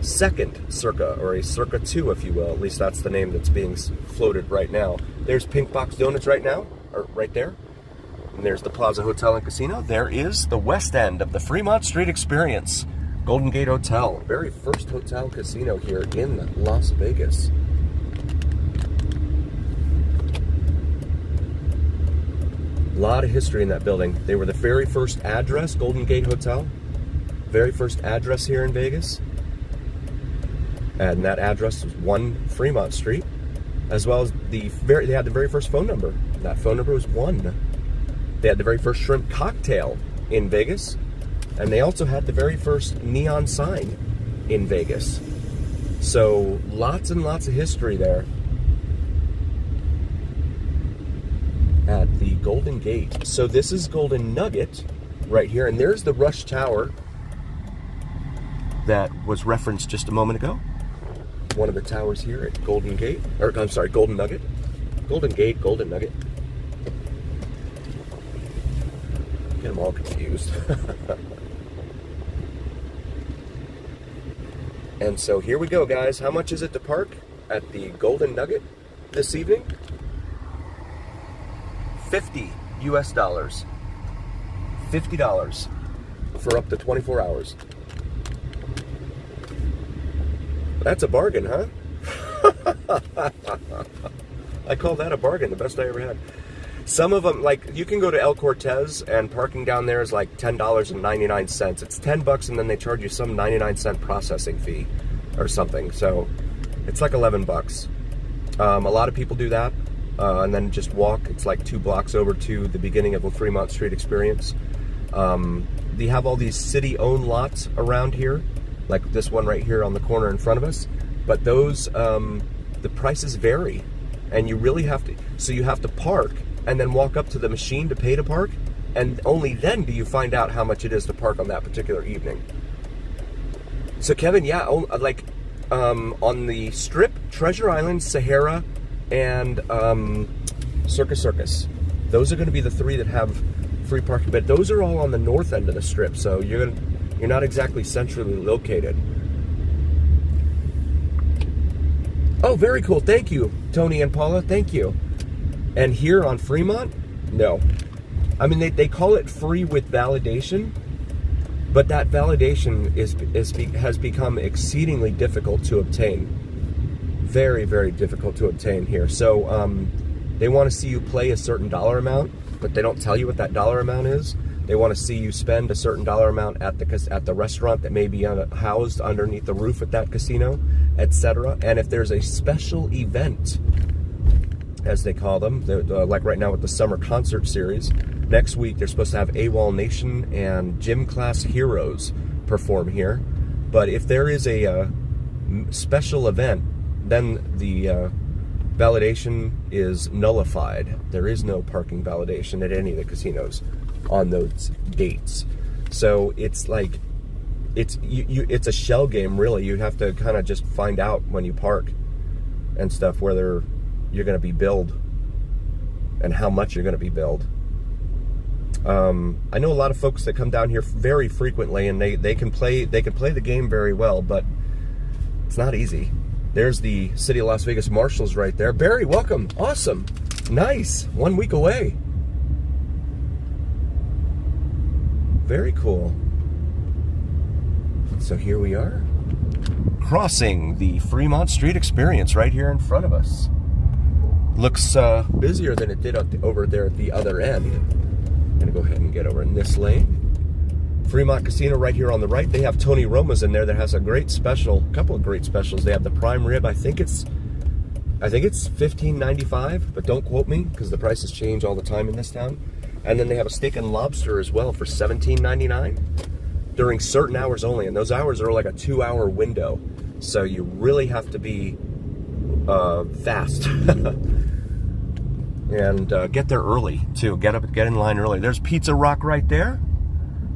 second Circa, or a Circa 2, if you will. At least that's the name that's being floated right now. There's Pink Box Donuts right now, or right there. And there's the Plaza Hotel and Casino. There is the west end of the Fremont Street Experience, Golden Gate Hotel. Very first hotel casino here in Las Vegas. A lot of history in that building. They were the very first address, Golden Gate Hotel. Very first address here in Vegas. And that address was 1 Fremont Street, as well as they had the very first phone number. That phone number was 1. They had the very first shrimp cocktail in Vegas, and they also had the very first neon sign in Vegas. So lots and lots of history there at the Golden Gate. So this is Golden Nugget right here, and there's the Rush Tower that was referenced just a moment ago. One of the towers here at Golden Gate, or I'm sorry, Golden Nugget. Golden Gate, Golden Nugget. Get them all confused. And so here we go, guys. How much is it to park at the Golden Nugget this evening? $50 US. $50 for up to 24 hours. That's a bargain, huh? I call that a bargain, the best I ever had. Some of them, like, you can go to El Cortez, and parking down there is like $10.99. It's $10, and then they charge you some 99-cent processing fee or something. So it's like $11. A lot of people do that, and then just walk. It's like 2 blocks over to the beginning of a Fremont Street experience. They have all these city-owned lots around here, like this one right here on the corner in front of us. But those, the prices vary, and you really have to, so you have to park and then walk up to the machine to pay to park, and only then do you find out how much it is to park on that particular evening. So Kevin, yeah, like on the Strip, Treasure Island, Sahara, and Circus. Those are going to be the 3 that have free parking, but those are all on the north end of the Strip, so you're not exactly centrally located. Oh, very cool. Thank you, Tony and Paula. Thank you. And here on Fremont, no. I mean, they call it free with validation, but that validation has become exceedingly difficult to obtain. Very, very difficult to obtain here. So they want to see you play a certain dollar amount, but they don't tell you what that dollar amount is. They want to see you spend a certain dollar amount at the restaurant that may be housed underneath the roof at that casino, etc. And if there's a special event, as they call them, like right now with the summer concert series, next week they're supposed to have AWOL Nation and Gym Class Heroes perform here. But if there is a special event, then the validation is nullified. There is no parking validation at any of the casinos on those dates. So it's like, it's a shell game, really. You have to kind of just find out when you park and stuff whether you're going to be billed and how much you're going to be billed. I know a lot of folks that come down here very frequently, and they can play the game very well, but it's not easy. There's the City of Las Vegas Marshals right there. Barry, welcome. Awesome. Nice. 1 week away. Very cool. So here we are, crossing the Fremont Street experience right here in front of us. Looks busier than it did over there at the other end. I'm gonna go ahead and get over in this lane. Fremont Casino right here on the right. They have Tony Roma's in there that has a great special, couple of great specials. They have the prime rib. I think it's $15.95, but don't quote me because the prices change all the time in this town. And then they have a steak and lobster as well for $17.99 during certain hours only, and those hours are like a 2-hour window, so you really have to be fast and get there early too. Get in line early. There's Pizza Rock right there.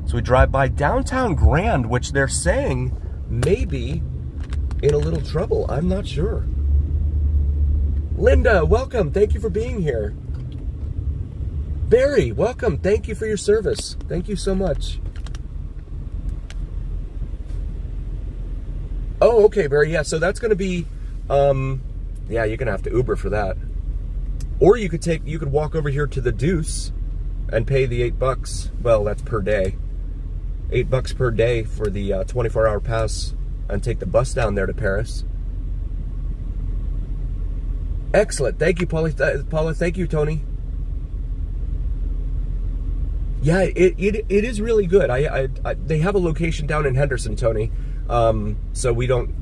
So we drive by downtown Grand, which they're saying may be in a little trouble. I'm not sure. Linda, welcome. Thank you for being here. Barry, welcome. Thank you for your service. Thank you so much. Oh, okay, Barry. Yeah, so that's going to be, yeah, you're going to have to Uber for that. Or you could walk over here to the Deuce and pay the $8. Well, that's per day. $8 per day for the 24-hour pass and take the bus down there to Paris. Excellent. Thank you, Paula. Thank you, Tony. Yeah, it is really good. They have a location down in Henderson, Tony. So we don't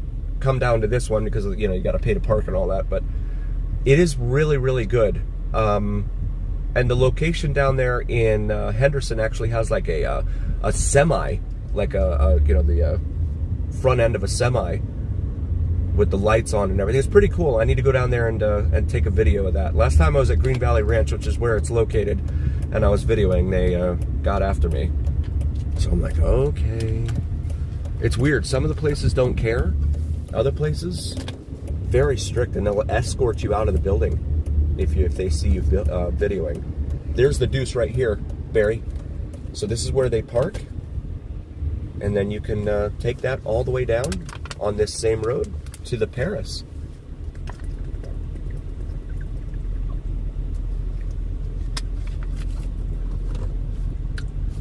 come down to this one because, you know, you got to pay to park and all that. But it is really, really good. And the location down there in Henderson actually has like a semi, like the front end of a semi with the lights on and everything. It's pretty cool. I need to go down there and take a video of that. Last time I was at Green Valley Ranch, which is where it's located, and I was videoing, they got after me. So I'm like, okay. It's weird. Some of the places don't care. Other places, very strict, and they'll escort you out of the building if they see you videoing. There's the Deuce right here, Barry. So this is where they park, and then you can take that all the way down on this same road to the Paris.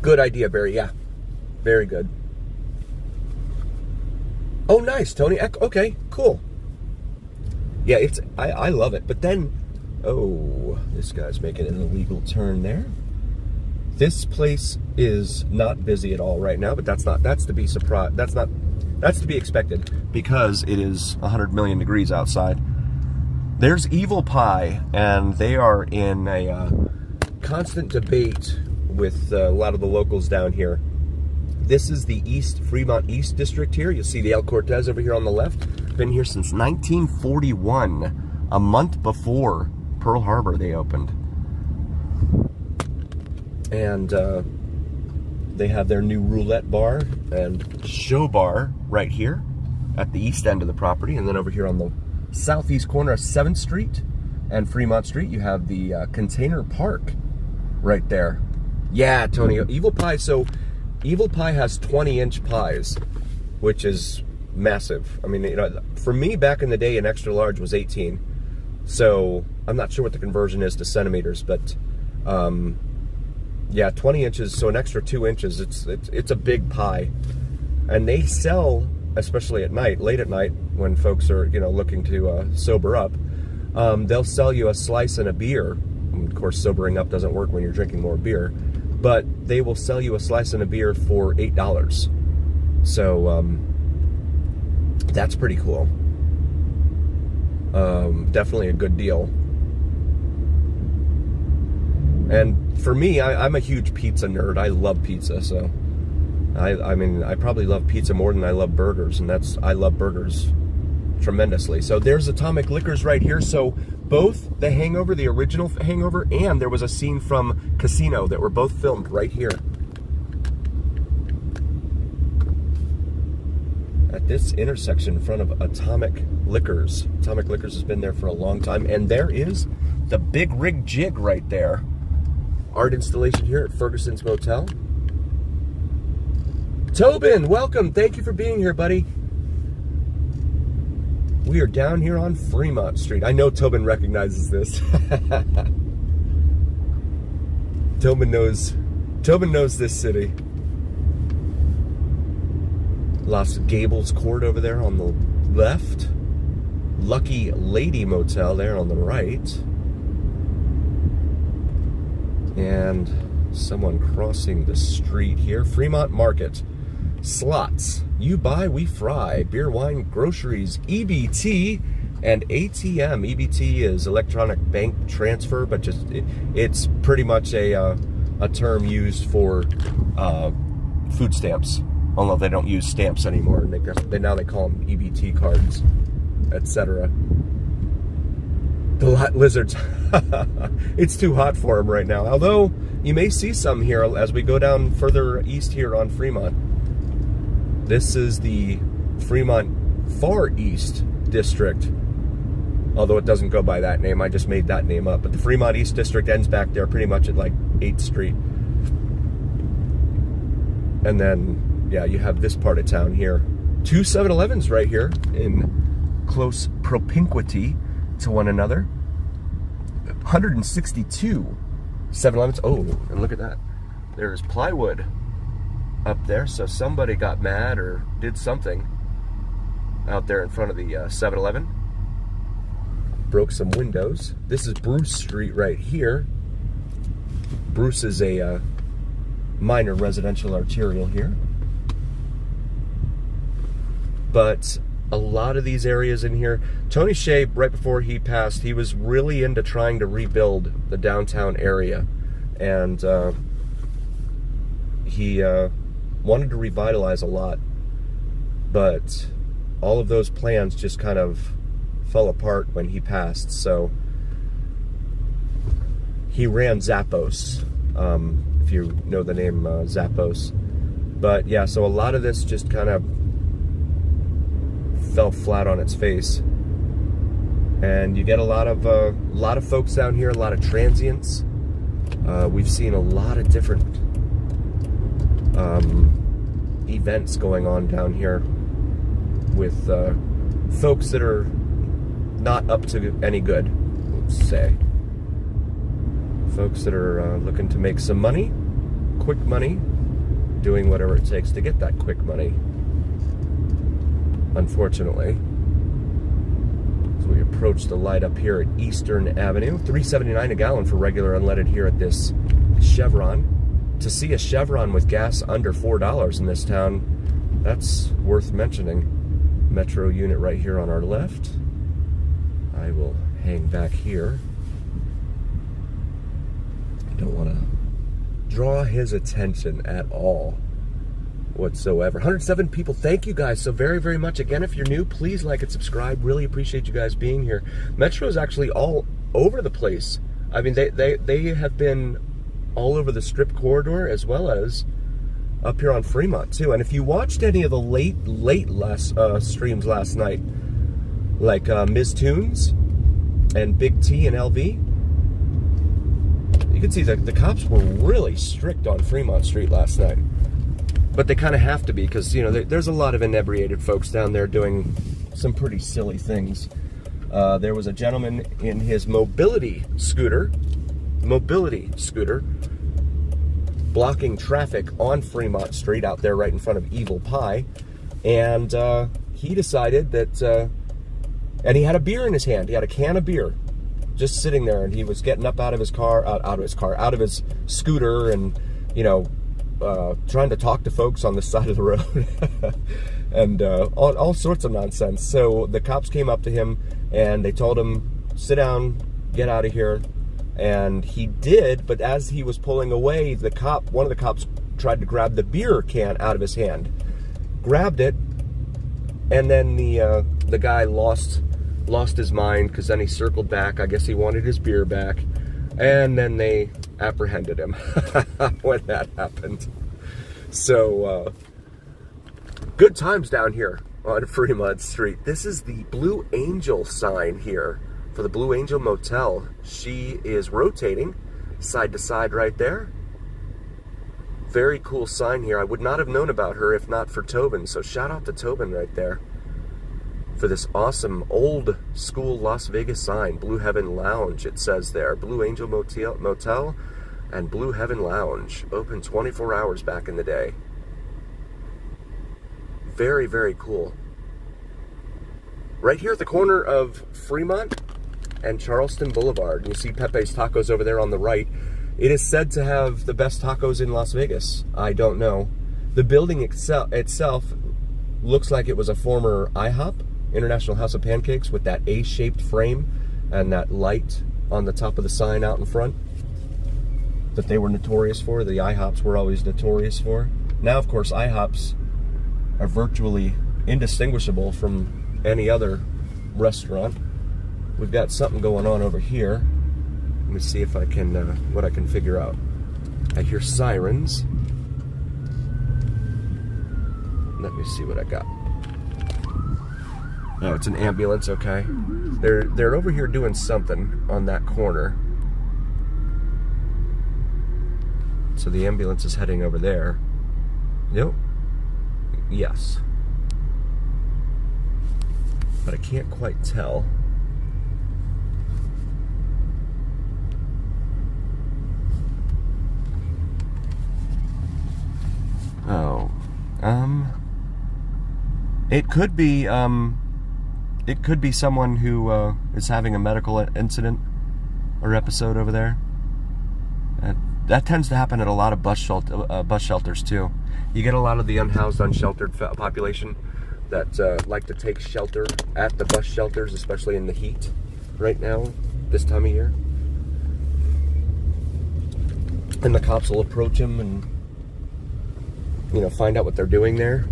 Good idea, Barry. Yeah, very good. Oh, nice, Tony. Okay, cool. Yeah, I love it. But then, oh, this guy's making an illegal turn there. This place is not busy at all right now, but that's to be surprised. That's to be expected because it is 100 million degrees outside. There's Evil Pie, and they are in a constant debate with a lot of the locals down here. This is the Fremont East District here. You'll see the El Cortez over here on the left. Been here since 1941, a month before Pearl Harbor they opened. And they have their new roulette bar and show bar right here at the east end of the property. And then over here on the southeast corner of 7th Street and Fremont Street, you have the Container Park right there. Yeah, Tony, Evil Pie. So Evil Pie has 20-inch pies, which is massive. I mean, you know, for me back in the day, an extra large was 18. So I'm not sure what the conversion is to centimeters, but yeah, 20 inches, so an extra 2 inches. It's a big pie, and they sell, especially at night, late at night, when folks are, you know, looking to sober up. They'll sell you a slice and a beer. And of course, sobering up doesn't work when you're drinking more beer, but they will sell you a slice and a beer for $8. So that's pretty cool. Definitely a good deal. And for me, I'm a huge pizza nerd. I love pizza, so I mean, I probably love pizza more than I love burgers, and I love burgers tremendously. So there's Atomic Liquors right here. So both The Hangover, the original Hangover, and there was a scene from Casino that were both filmed right here at this intersection in front of Atomic Liquors. Atomic Liquors has been there for a long time, and there is the Big Rig Jig right there. Art installation here at Ferguson's Motel. Tobin, welcome. Thank you for being here, buddy. We are down here on Fremont Street. I know Tobin recognizes this. Tobin knows this city. Los Gables Court over there on the left. Lucky Lady Motel there on the right. And someone crossing the street here. Fremont Market. Slots. You buy, we fry. Beer, wine, groceries, EBT, and ATM. EBT is electronic bank transfer, but just it's pretty much a term used for food stamps. Although they don't use stamps anymore, and now they call them EBT cards, etc. The lot lizards. It's too hot for them right now. Although you may see some here as we go down further east here on Fremont. This is the Fremont Far East District. Although it doesn't go by that name. I just made that name up. But the Fremont East District ends back there pretty much at like 8th Street. And then, yeah, you have this part of town here. 2 7-Elevens right here in close propinquity to one another. 162 7-Elevens. Oh, and look at that. There's plywood up there, so somebody got mad or did something out there in front of the 7-Eleven. Broke some windows. This is Bruce Street right here. Bruce is a minor residential arterial here. But a lot of these areas in here, Tony Shea, right before he passed, he was really into trying to rebuild the downtown area. And he wanted to revitalize a lot. But all of those plans just kind of fell apart when he passed. So he ran Zappos, if you know the name Zappos. But yeah, so a lot of this just kind of fell flat on its face, and you get a lot of folks down here, a lot of transients. We've seen a lot of different events going on down here with folks that are not up to any good, let's say. Folks that are looking to make some money, quick money, doing whatever it takes to get that quick money. unfortunately. So we approach the light up here at Eastern Avenue. $3.79 a gallon for regular unleaded here at this Chevron. To see a Chevron with gas under $4 in this town, that's worth mentioning. Metro unit right here on our left. I will hang back here. I don't want to draw his attention at all whatsoever. 107 people. Thank you guys so very, very much. Again, if you're new, please like and subscribe. Really appreciate you guys being here. Metro is actually all over the place. I mean, they have been all over the Strip corridor as well as up here on Fremont too. And if you watched any of the late streams last night, like Ms. Tunes and Big T and LV, you can see that the cops were really strict on Fremont Street last night. But they kind of have to be, because, you know, there's a lot of inebriated folks down there doing some pretty silly things. There was a gentleman in his mobility scooter, blocking traffic on Fremont Street out there right in front of Evil Pie. And he decided that, and he had a beer in his hand. He had a can of beer just sitting there, and he was getting up out of his scooter, and, you know, trying to talk to folks on the side of the road and all sorts of nonsense. So the cops came up to him and they told him, sit down, get out of here. And he did, but as he was pulling away, one of the cops tried to grab the beer can out of his hand, grabbed it, and then the guy lost his mind, because then he circled back. I guess he wanted his beer back. And then they apprehended him when that happened. So, good times down here on Fremont Street. This is the Blue Angel sign here for the Blue Angel Motel. She is rotating side to side right there. Very cool sign here. I would not have known about her if not for Tobin. So shout out to Tobin right there for this awesome old school Las Vegas sign. Blue Heaven Lounge, it says there. Blue Angel Motel and Blue Heaven Lounge. Open 24 hours back in the day. Very, very cool. Right here at the corner of Fremont and Charleston Boulevard. You see Pepe's Tacos over there on the right. It is said to have the best tacos in Las Vegas. I don't know. The building itself looks like it was a former IHOP, International House of Pancakes, with that A-shaped frame and that light on the top of the sign out in front that they were notorious for. The IHOPs were always notorious for. Now, of course, IHOPs are virtually indistinguishable from any other restaurant. We've got something going on over here. Let me see if I can, what I can figure out. I hear sirens. Let me see what I got. Oh, it's an ambulance, okay. They're over here doing something on that corner. So the ambulance is heading over there. Nope. Yes. But I can't quite tell. Oh. It could be someone who is having a medical incident or episode over there. That tends to happen at a lot of bus shelters too. You get a lot of the unhoused, unsheltered population that like to take shelter at the bus shelters, especially in the heat right now, this time of year. And the cops will approach them and, you know, find out what they're doing there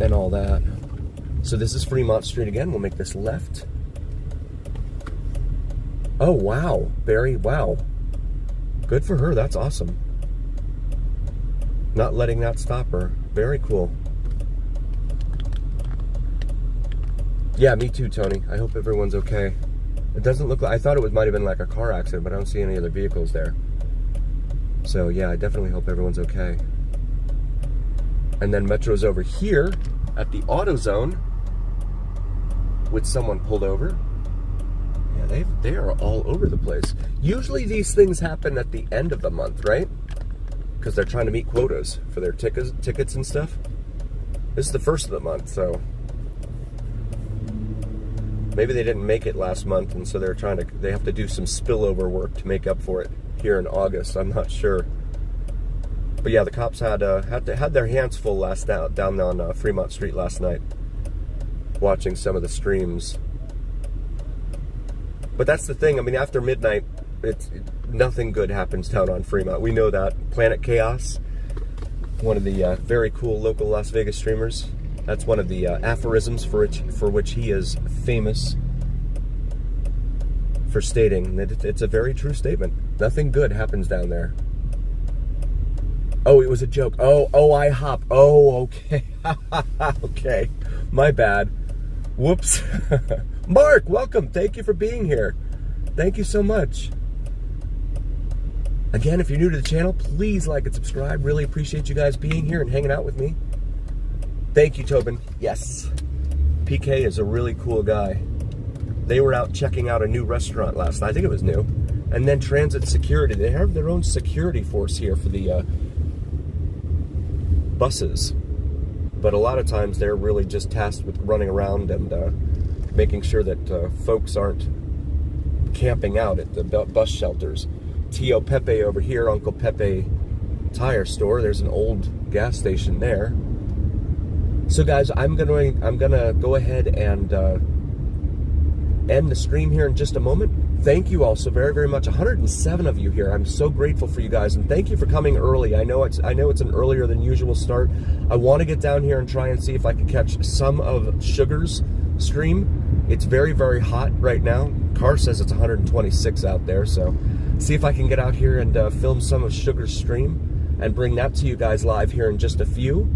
and all that. So this is Fremont Street again. We'll make this left. Oh, wow. Barry, wow. Good for her. That's awesome. Not letting that stop her. Very cool. Yeah, me too, Tony. I hope everyone's okay. It doesn't look like... I thought it might have been like a car accident, but I don't see any other vehicles there. So, yeah, I definitely hope everyone's okay. And then Metro's over here at the AutoZone with someone pulled over. Yeah, they are all over the place. Usually these things happen at the end of the month, right? Because they're trying to meet quotas for their tickets and stuff. This is the first of the month, so maybe they didn't make it last month, and so they have to do some spillover work to make up for it here in August. I'm not sure. But yeah, the cops had their hands full down on Fremont Street last night, watching some of the streams. But that's the thing. I mean, after midnight, nothing good happens down on Fremont. We know that. Planet Chaos, one of the very cool local Las Vegas streamers. That's one of the aphorisms for which he is famous for stating that it's a very true statement. Nothing good happens down there. Oh, it was a joke. Oh, IHOP. Oh, okay. Okay. My bad. Whoops. Mark, welcome. Thank you for being here. Thank you so much. Again, if you're new to the channel, please like and subscribe. Really appreciate you guys being here and hanging out with me. Thank you, Tobin. Yes. PK is a really cool guy. They were out checking out a new restaurant last night. I think it was new. And then Transit Security. They have their own security force here for the buses. But a lot of times they're really just tasked with running around and making sure that folks aren't camping out at the bus shelters. Tio Pepe over here, Uncle Pepe Tire Store. There's an old gas station there. So guys, I'm gonna go ahead and end the stream here in just a moment. Thank you all so very, very much. 107 of you here. I'm so grateful for you guys, and thank you for coming early. I know it's an earlier than usual start. I want to get down here and try and see if I can catch some of Sugar's stream. It's very, very hot right now. Car says it's 126 out there, so see if I can get out here and film some of Sugar's stream and bring that to you guys live here in just a few.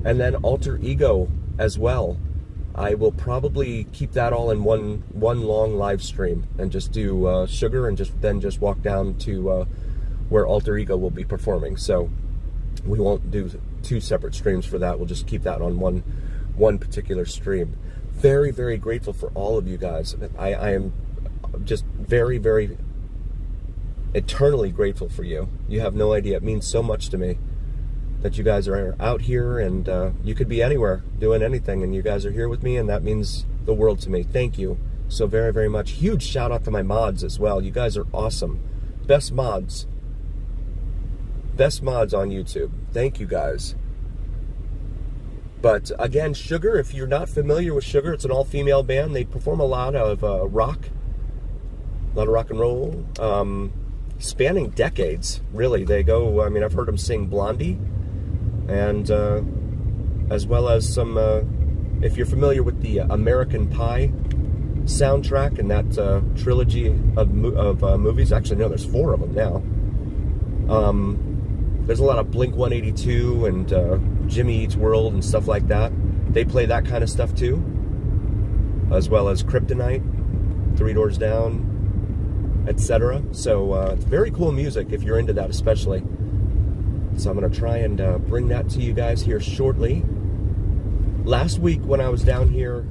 And then Alter Ego as well. I will probably keep that all in one long live stream and just do Sugar and then just walk down to where Alter Ego will be performing. So we won't do two separate streams for that. We'll just keep that on one particular stream. Very, very grateful for all of you guys. I am just very, very eternally grateful for you. You have no idea. It means so much to me that you guys are out here, and you could be anywhere doing anything, and you guys are here with me, and that means the world to me. Thank you so very, very much. Huge shout out to my mods as well. You guys are awesome. Best mods on YouTube. Thank you guys. But again, Sugar, if you're not familiar with Sugar, it's an all-female band. They perform a lot of rock and roll, spanning decades, really. They go, I mean, I've heard them sing Blondie, and as well as some, if you're familiar with the American Pie soundtrack and that trilogy of movies. Actually, no, there's 4 of them now. There's a lot of Blink-182 and Jimmy Eats World and stuff like that. They play that kind of stuff too, as well as Kryptonite, Three Doors Down, etc. So it's very cool music if you're into that, especially. So I'm going to try and bring that to you guys here shortly. Last week when I was down here,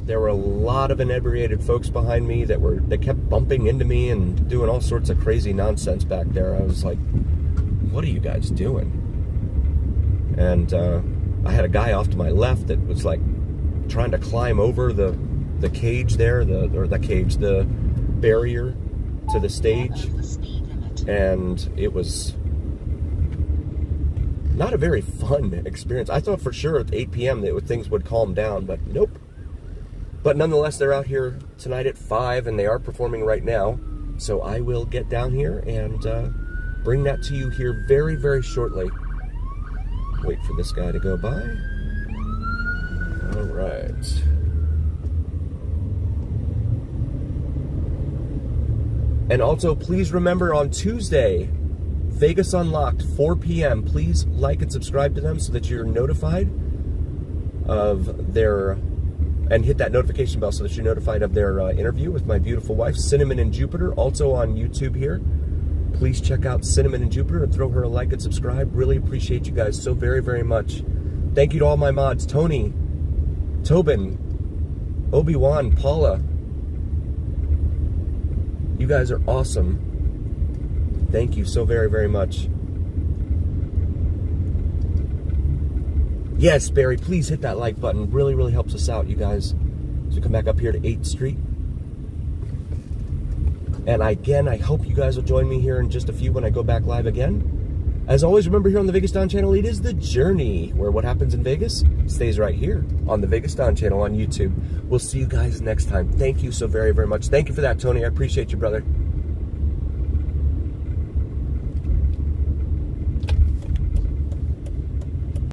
there were a lot of inebriated folks behind me that kept bumping into me and doing all sorts of crazy nonsense back there. I was like, what are you guys doing? And I had a guy off to my left that was like trying to climb over the cage there, the barrier to the stage, and it was not a very fun experience. I thought for sure at 8 p.m. things would calm down, but nope. But nonetheless, they're out here tonight at 5, and they are performing right now. So I will get down here and bring that to you here very, very shortly. Wait for this guy to go by. All right. And also, please remember on Tuesday, Vegas Unlocked, 4 p.m. Please like and subscribe to them so that you're notified of their, and hit that notification bell so that you're notified of their interview with my beautiful wife, Cinnamon and Jupiter, also on YouTube here. Please check out Cinnamon and Jupiter and throw her a like and subscribe. Really appreciate you guys so very, very much. Thank you to all my mods, Tony, Tobin, Obi-Wan, Paula. You guys are awesome. Thank you so very, very much. Yes, Barry, please hit that like button. Really, really helps us out, you guys. So we come back up here to 8th Street. And again, I hope you guys will join me here in just a few when I go back live again. As always, remember here on the Vegas Don channel, it is the journey where what happens in Vegas stays right here on the Vegas Don channel on YouTube. We'll see you guys next time. Thank you so very, very much. Thank you for that, Tony. I appreciate you, brother.